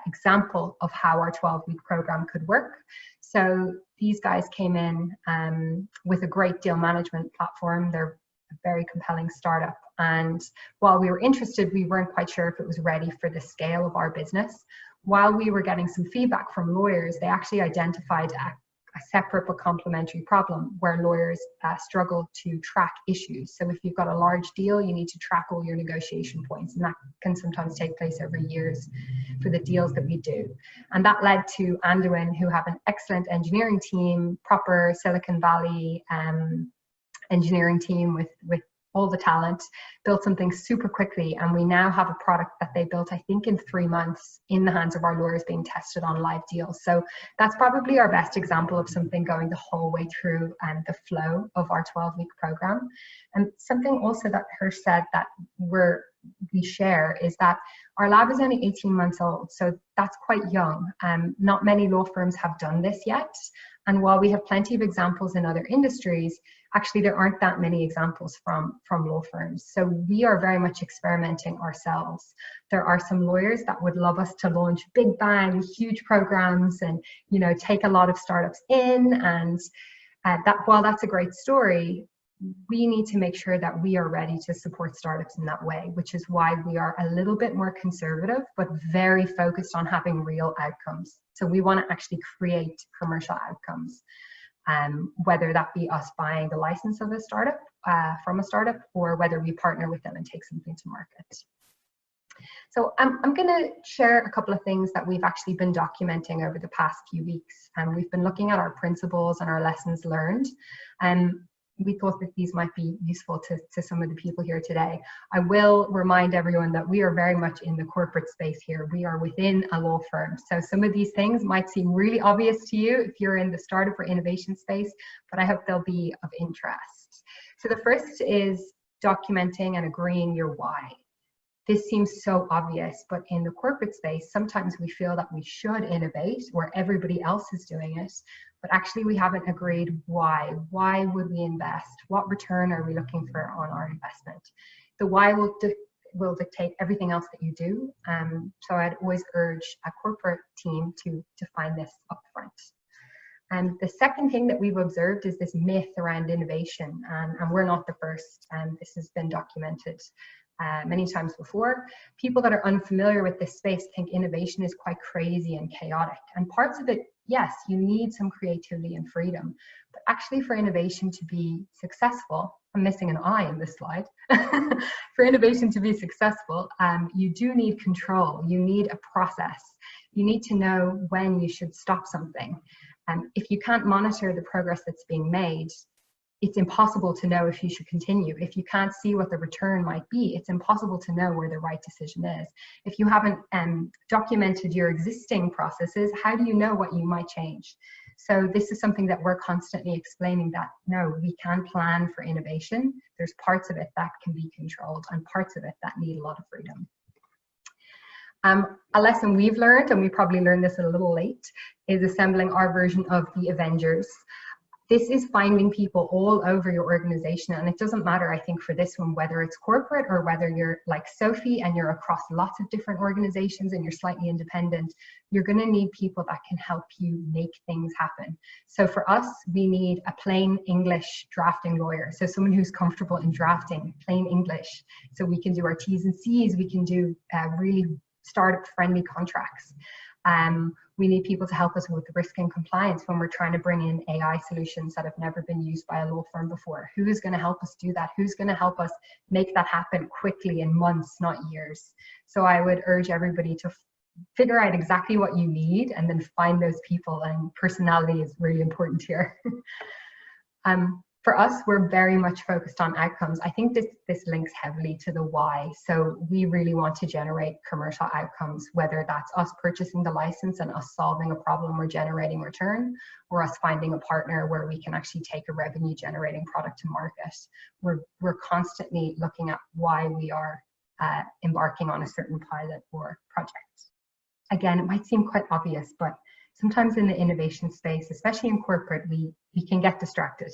example of how our 12-week program could work. So these guys came in with a great deal management platform. They're a very compelling startup. And while we were interested, we weren't quite sure if it was ready for the scale of our business. While we were getting some feedback from lawyers, they actually identified a separate but complementary problem where lawyers struggle to track issues. So if you've got a large deal, you need to track all your negotiation points, and that can sometimes take place over years for the deals that we do. And that led to Anduin, who have an excellent engineering team, proper Silicon Valley engineering team with all the talent, built something super quickly, and we now have a product that they built, I think, in 3 months in the hands of our lawyers being tested on live deals. So that's probably our best example of something going the whole way through the flow of our 12-week program. And something also that Hirsch said that we share is that our lab is only 18 months old, so that's quite young. Not many law firms have done this yet. And while we have plenty of examples in other industries, actually there aren't that many examples from law firms. So we are very much experimenting ourselves. There are some lawyers that would love us to launch big bang, huge programs and, you know, take a lot of startups in. And that while that's a great story, we need to make sure that we are ready to support startups in that way, which is why we are a little bit more conservative, but very focused on having real outcomes. So we want to actually create commercial outcomes, whether that be us buying the license of a startup from a startup, or whether we partner with them and take something to market. So I'm going to share a couple of things that we've actually been documenting over the past few weeks. And we've been looking at our principles and our lessons learned. We thought that these might be useful to some of the people here today. I will remind everyone that we are very much in the corporate space here. We are within a law firm. So some of these things might seem really obvious to you if you're in the startup or innovation space, but I hope they'll be of interest. So the first is documenting and agreeing your why. This seems so obvious, but in the corporate space, sometimes we feel that we should innovate where everybody else is doing it, but actually we haven't agreed why. Why would we invest? What return are we looking for on our investment? The why will dictate everything else that you do. So I'd always urge a corporate team to find this upfront. And the second thing that we've observed is this myth around innovation, and we're not the first, and this has been documented many times before. People that are unfamiliar with this space think innovation is quite crazy and chaotic. And parts of it, yes, you need some creativity and freedom. But actually for innovation to be successful, I'm missing an I in this slide. For innovation to be successful, you do need control. You need a process. You need to know when you should stop something. If you can't monitor the progress that's being made, it's impossible to know if you should continue. If you can't see what the return might be, it's impossible to know where the right decision is. If you haven't documented your existing processes, how do you know what you might change? So this is something that we're constantly explaining, that no, we can plan for innovation. There's parts of it that can be controlled and parts of it that need a lot of freedom. A lesson we've learned, and we probably learned this a little late, is assembling our version of the Avengers. This is finding people all over your organization, and it doesn't matter, I think, for this one, whether it's corporate or whether you're like Sophie and you're across lots of different organizations and you're slightly independent. You're going to need people that can help you make things happen. So for us, we need a plain English drafting lawyer. So someone who's comfortable in drafting plain English. So we can do our T's and C's, we can do really startup friendly contracts. We need people to help us with risk and compliance when we're trying to bring in AI solutions that have never been used by a law firm before. Who is going to help us do that? Who's going to help us make that happen quickly in months, not years? So I would urge everybody to figure out exactly what you need and then find those people, and personality is really important here. For us, we're very much focused on outcomes. I think this links heavily to the why. So we really want to generate commercial outcomes, whether that's us purchasing the license and us solving a problem or generating return, or us finding a partner where we can actually take a revenue generating product to market. We're constantly looking at why we are embarking on a certain pilot or project. Again, it might seem quite obvious, but sometimes in the innovation space, especially in corporate, we can get distracted.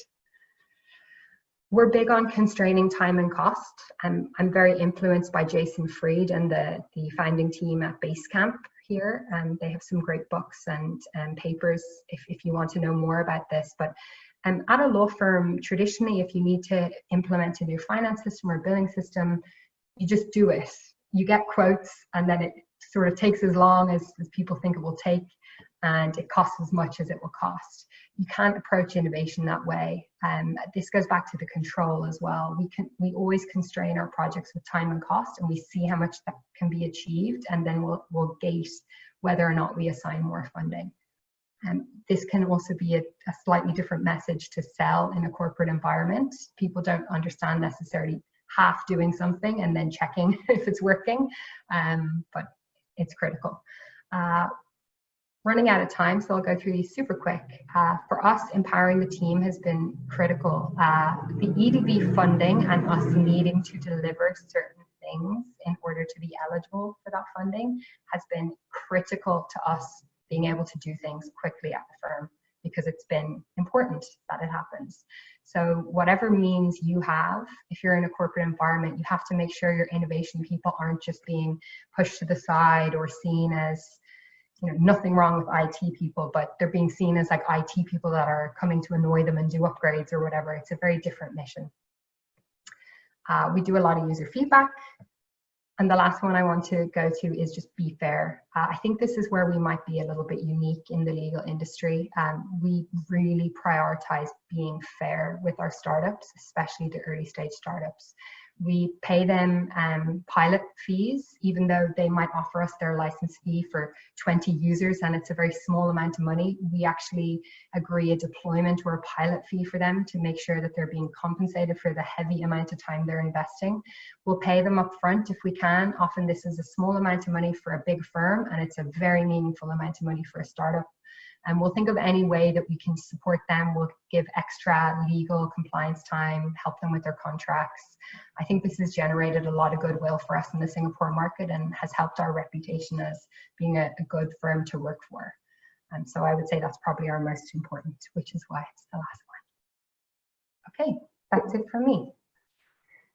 We're big on constraining time and cost. I'm very influenced by Jason Fried and the founding team at Basecamp here. They have some great books and papers if you want to know more about this. But at a law firm, traditionally, if you need to implement a new finance system or billing system, you just do it. You get quotes, and then it sort of takes as long as people think it will take, and it costs as much as it will cost. You can't approach innovation that way. This goes back to the control as well. We always constrain our projects with time and cost, and we see how much that can be achieved, and then we'll gauge whether or not we assign more funding. This can also be a slightly different message to sell in a corporate environment. People don't understand necessarily half doing something and then checking if it's working, but it's critical. Running out of time, so I'll go through these super quick. For us, empowering the team has been critical. The EDB funding and us needing to deliver certain things in order to be eligible for that funding has been critical to us being able to do things quickly at the firm, because it's been important that it happens. So whatever means you have, if you're in a corporate environment, you have to make sure your innovation people aren't just being pushed to the side or seen as, you know, nothing wrong with IT people, but they're being seen as like IT people that are coming to annoy them and do upgrades or whatever. It's a very different mission. We do a lot of user feedback. And the last one I want to go to is just be fair. I think this is where we might be a little bit unique in the legal industry. We really prioritize being fair with our startups, especially the early stage startups. We pay them pilot fees, even though they might offer us their license fee for 20 users and it's a very small amount of money. We actually agree a deployment or a pilot fee for them to make sure that they're being compensated for the heavy amount of time they're investing. We'll pay them up front if we can. Often this is a small amount of money for a big firm, and it's a very meaningful amount of money for a startup. And we'll think of any way that we can support them. We'll give extra legal compliance time, help them with their contracts. I think this has generated a lot of goodwill for us in the Singapore market and has helped our reputation as being a good firm to work for. And so I would say that's probably our most important, which is why it's the last one. Okay, that's it from me.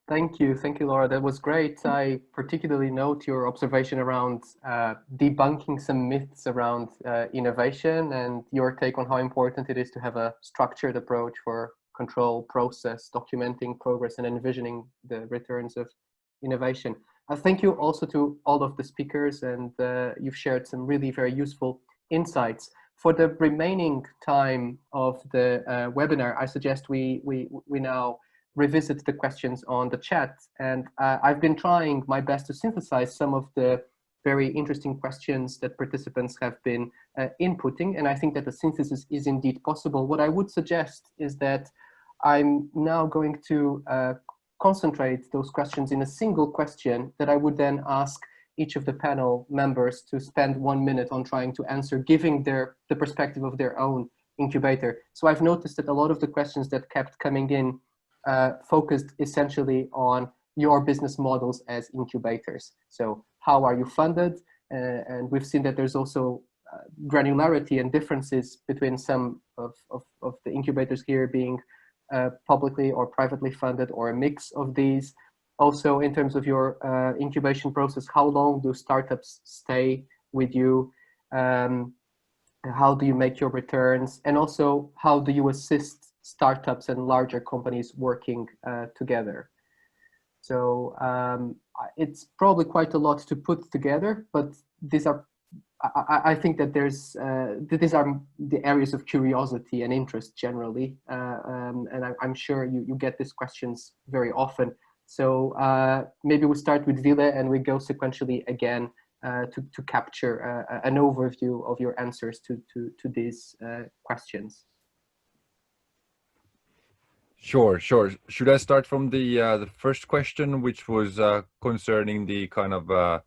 Thank you, Laura. That was great. I particularly note your observation around debunking some myths around innovation and your take on how important it is to have a structured approach for control, process, documenting progress, and envisioning the returns of innovation. Thank you also to all of the speakers, and you've shared some really very useful insights. For the remaining time of the webinar, I suggest we now revisit the questions on the chat, and I've been trying my best to synthesize some of the very interesting questions that participants have been inputting, and I think that the synthesis is indeed possible. What I would suggest is that I'm now going to concentrate those questions in a single question that I would then ask each of the panel members to spend 1 minute on trying to answer, giving the perspective of their own incubator. So I've noticed that a lot of the questions that kept coming in focused essentially on your business models as incubators. So how are you funded? And we've seen that there's also granularity and differences between some of the incubators here being publicly or privately funded, or a mix of these. Also, in terms of your incubation process, how long do startups stay with you? How do you make your returns? And also, how do you assist startups and larger companies working together? So it's probably quite a lot to put together, but these are, I think that these are the areas of curiosity and interest generally. And I'm sure you get these questions very often. So maybe we start with Ville and we go sequentially again to capture an overview of your answers to these questions. Sure. Should I start from the first question, which was concerning the kind of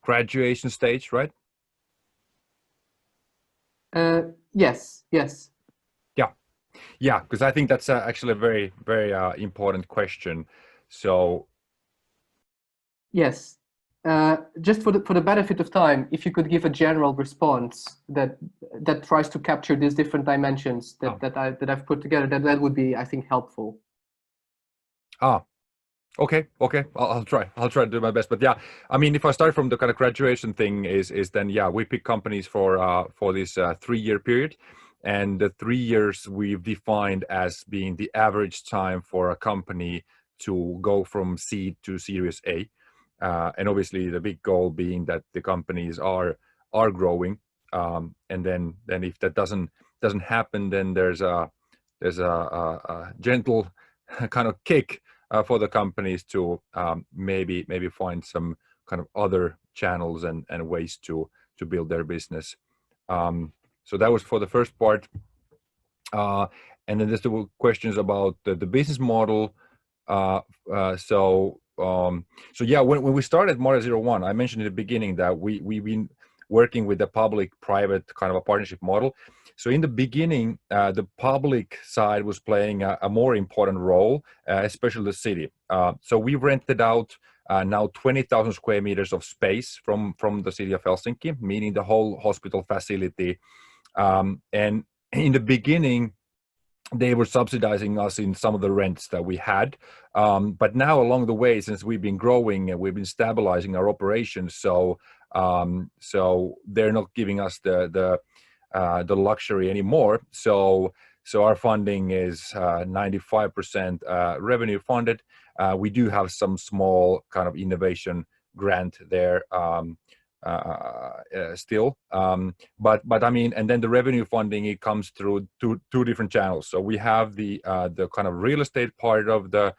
graduation stage, right? Yes. Yeah, because I think that's actually a very, very important question. So, yes, just for the benefit of time, if you could give a general response that tries to capture these different dimensions that I've put together, that would be, I think, helpful. Okay. I'll try to do my best. But yeah, I mean, if I start from the kind of graduation thing, is then yeah, we pick companies for this 3-year period. And the 3 years we've defined as being the average time for a company to go from seed to Series A, and obviously the big goal being that the companies are growing, and then if that doesn't happen, then there's a gentle kind of kick for the companies to maybe find some kind of other channels and ways to build their business. So that was for the first part. And then there's the questions about the business model. So yeah, when we started Maria 01, I mentioned in the beginning that we've been working with the public-private kind of a partnership model. So in the beginning, the public side was playing a more important role, especially the city. So we rented out now 20,000 square meters of space from the city of Helsinki, meaning the whole hospital facility. And in the beginning, they were subsidizing us in some of the rents that we had. But now along the way, since we've been growing and we've been stabilizing our operations, so they're not giving us the luxury anymore. So our funding is 95% revenue funded. We do have some small kind of innovation grant there still, but I mean, and then the revenue funding, it comes through two different channels. So we have the kind of real estate part of the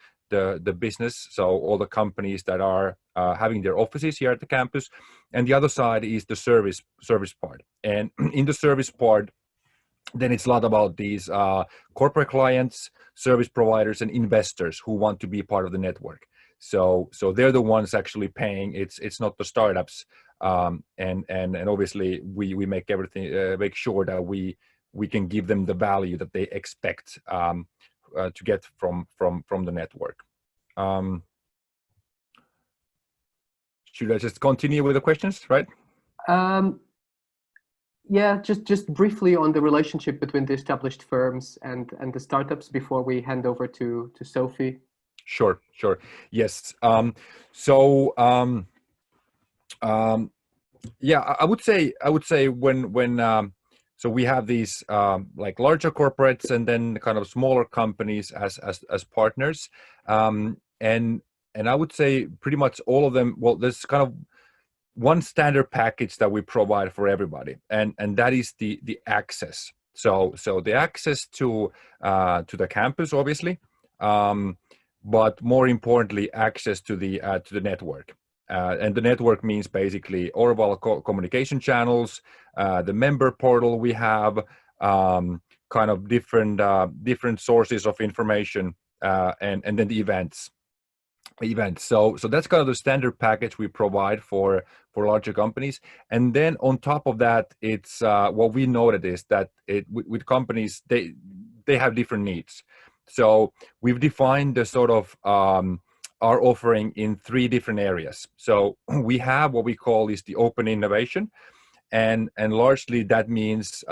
business, so all the companies that are having their offices here at the campus, and the other side is the service part. And in the service part, then it's a lot about these corporate clients, service providers, and investors who want to be part of the network. So they're the ones actually paying. It's not the startups. And obviously we make everything, make sure that we can give them the value that they expect to get from the network. Should I just continue with the questions, right? Yeah, just briefly on the relationship between the established firms and the startups before we hand over to Sophie. Sure. Yes. Yeah, I would say when so we have these like larger corporates and then kind of smaller companies as partners, and I would say pretty much all of them. Well, there's kind of one standard package that we provide for everybody, and that is the access. So the access to the campus, obviously, but more importantly, access to the network. And the network means basically all of our communication channels, the member portal we have, kind of different sources of information, and then the events. events. So that's kind of the standard package we provide for larger companies. And then on top of that, it's what we noted is that with companies, they have different needs. So we've defined the sort of our offering in 3 different areas. So we have what we call is the open innovation, and largely that means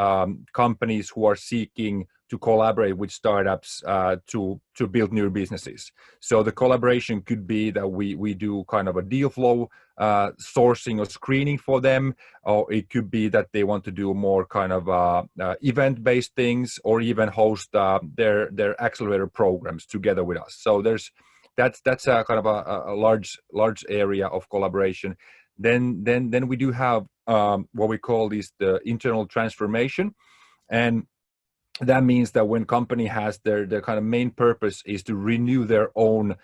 companies who are seeking to collaborate with startups to build new businesses. So the collaboration could be that we do kind of a deal flow sourcing or screening for them, or it could be that they want to do more kind of event-based things, or even host their accelerator programs together with us. So that's a kind of a large area of collaboration. Then we do have what we call the internal transformation, and that means that when company has their kind of main purpose is to renew their own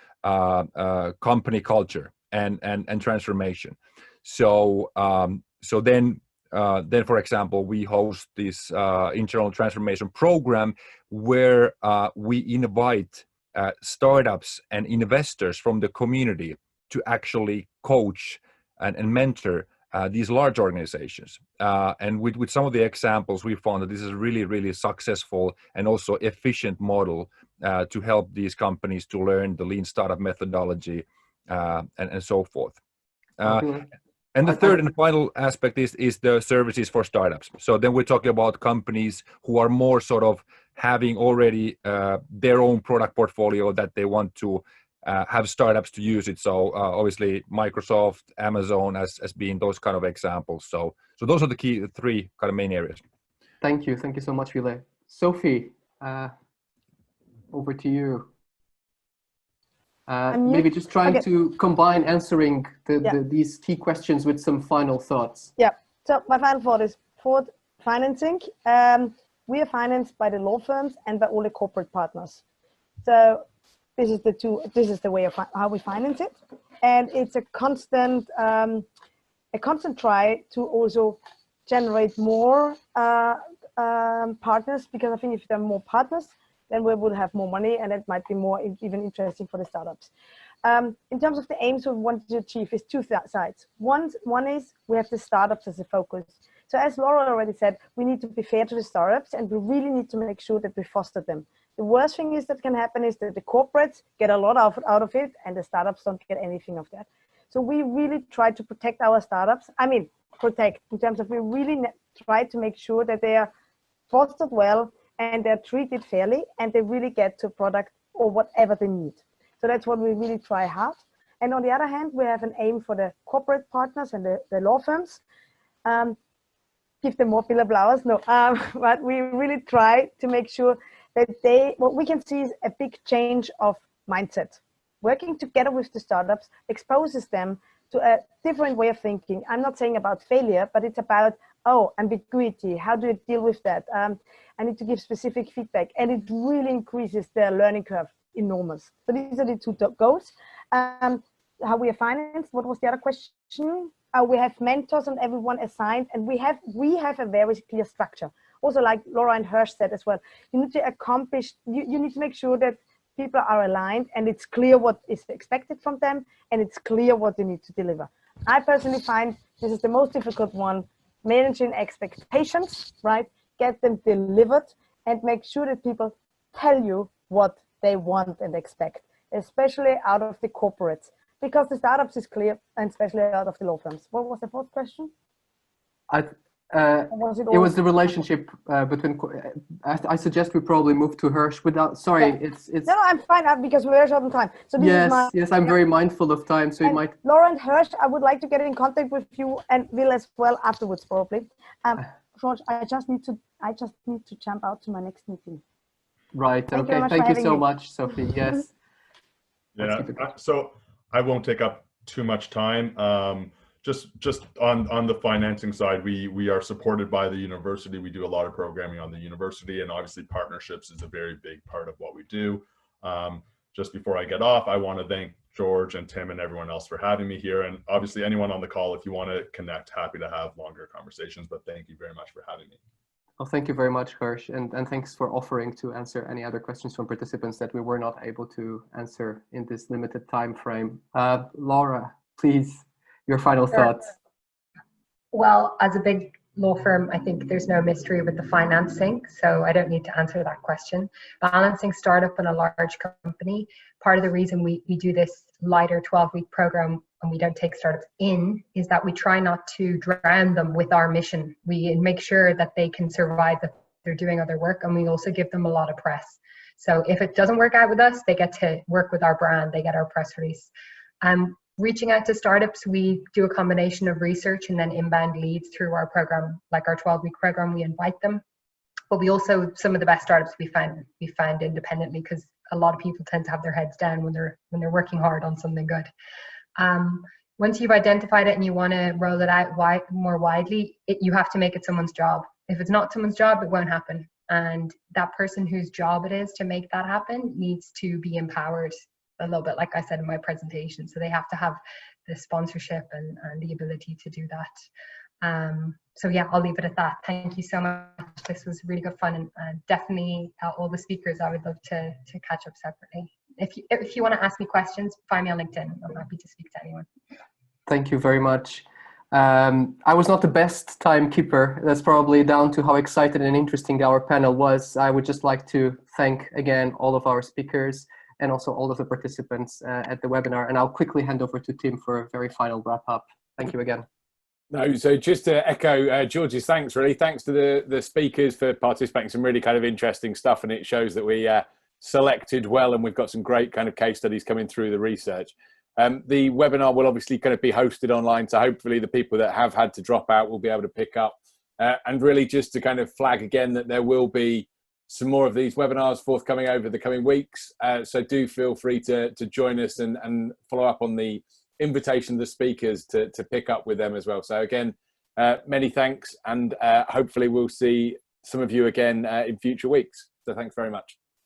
company culture and transformation. So then for example, we host this internal transformation program where we invite startups and investors from the community to actually coach and mentor these large organizations. And with some of the examples, we found that this is really, really successful and also efficient model to help these companies to learn the lean startup methodology and so forth. And the third and final aspect is the services for startups. So then we're talking about companies who are more sort of having already their own product portfolio that they want to have startups to use it. So obviously Microsoft, Amazon as being those kind of examples. So those are the key 3 kind of main areas. Thank you so much, Ville. Sophie, over to you. Maybe just trying to combine answering these key questions with some final thoughts. Yeah, so my final thought is for financing. We are financed by the law firms and by all the corporate partners. So this is the way of how we finance it, and it's a constant try to also generate more partners, because I think if there are more partners, then we will have more money, and it might be more even interesting for the startups. In terms of the aims we want to achieve is 2 sides. One is we have the startups as a focus. So as Laura already said, we need to be fair to the startups, and we really need to make sure that we foster them. The worst thing is that can happen is that the corporates get a lot out of it, and the startups don't get anything of that. So we really try to protect our startups. I mean, protect in terms of we really try to make sure that they are fostered well and they're treated fairly, and they really get to product or whatever they need. So that's what we really try hard. And on the other hand, we have an aim for the corporate partners and the law firms. Give them more bill of flowers, no, but we really try to make sure that what we can see is a big change of mindset. Working together with the startups exposes them to a different way of thinking. I'm not saying about failure, but it's about, ambiguity. How do you deal with that? I need to give specific feedback, and it really increases their learning curve enormous. So these are the 2 goals. How we are financed. What was the other question? We have mentors and everyone assigned, and we have a very clear structure. Also, like Laura and Hirsch said as well, you need to accomplish, you need to make sure that people are aligned and it's clear what is expected from them, and it's clear what they need to deliver. I personally find this is the most difficult one, managing expectations, right? Get them delivered and make sure that people tell you what they want and expect, especially out of the corporates, because the startups is clear, and especially out of the law firms. What was the 4th question? It was the relationship between. I suggest we probably move to Hirsch without. Sorry, it's. No, I'm fine because we're short on time. So this yes, I'm very mindful of time, so it might. Laura and Hirsch, I would like to get in contact with you and Will as well afterwards, probably. George, I just need to jump out to my next meeting. Right. Okay. Thank you so much, Sophie. Yes. Yeah. So I won't take up too much time. Just on the financing side, we are supported by the university. We do a lot of programming on the university, and obviously partnerships is a very big part of what we do. Just before I get off, I want to thank George and Tim and everyone else for having me here. And obviously anyone on the call, if you want to connect, happy to have longer conversations, but thank you very much for having me. Well, thank you very much, Hirsch, and thanks for offering to answer any other questions from participants that we were not able to answer in this limited time frame. Laura, please, your final thoughts. Well, as a big law firm, I think there's no mystery with the financing, so I don't need to answer that question. Balancing startup and a large company, part of the reason we do this lighter 12-week program and we don't take startups in is that we try not to drown them with our mission. We make sure that they can survive, that they're doing other work, and we also give them a lot of press. So if it doesn't work out with us, they get to work with our brand, they get our press release. Reaching out to startups, we do a combination of research and then inbound leads through our program, like our 12-week program, we invite them. But we also, some of the best startups we find independently, because a lot of people tend to have their heads down when they're working hard on something good. Once you've identified it and you want to roll it out more widely, you have to make it someone's job. If it's not someone's job, it won't happen. And that person whose job it is to make that happen needs to be empowered a little bit, like I said in my presentation. So they have to have the sponsorship and the ability to do that. So yeah, I'll leave it at that. Thank you so much. This was really good fun, and definitely all the speakers, I would love to catch up separately. If you want to ask me questions, find me on LinkedIn. I'm happy to speak to anyone. Thank you very much. I was not the best timekeeper. That's probably down to how excited and interesting our panel was. I would just like to thank again all of our speakers and also all of the participants at the webinar. And I'll quickly hand over to Tim for a very final wrap up. Thank you again. No, so just to echo George's thanks, really. Thanks to the speakers for participating, some really kind of interesting stuff, and it shows that we selected well, and we've got some great kind of case studies coming through the research. The webinar will obviously kind of be hosted online, so hopefully the people that have had to drop out will be able to pick up. And really just to kind of flag again that there will be some more of these webinars forthcoming over the coming weeks. So do feel free to join us and follow up on the invitation of the speakers to pick up with them as well. So again, many thanks, and hopefully we'll see some of you again in future weeks. So thanks very much.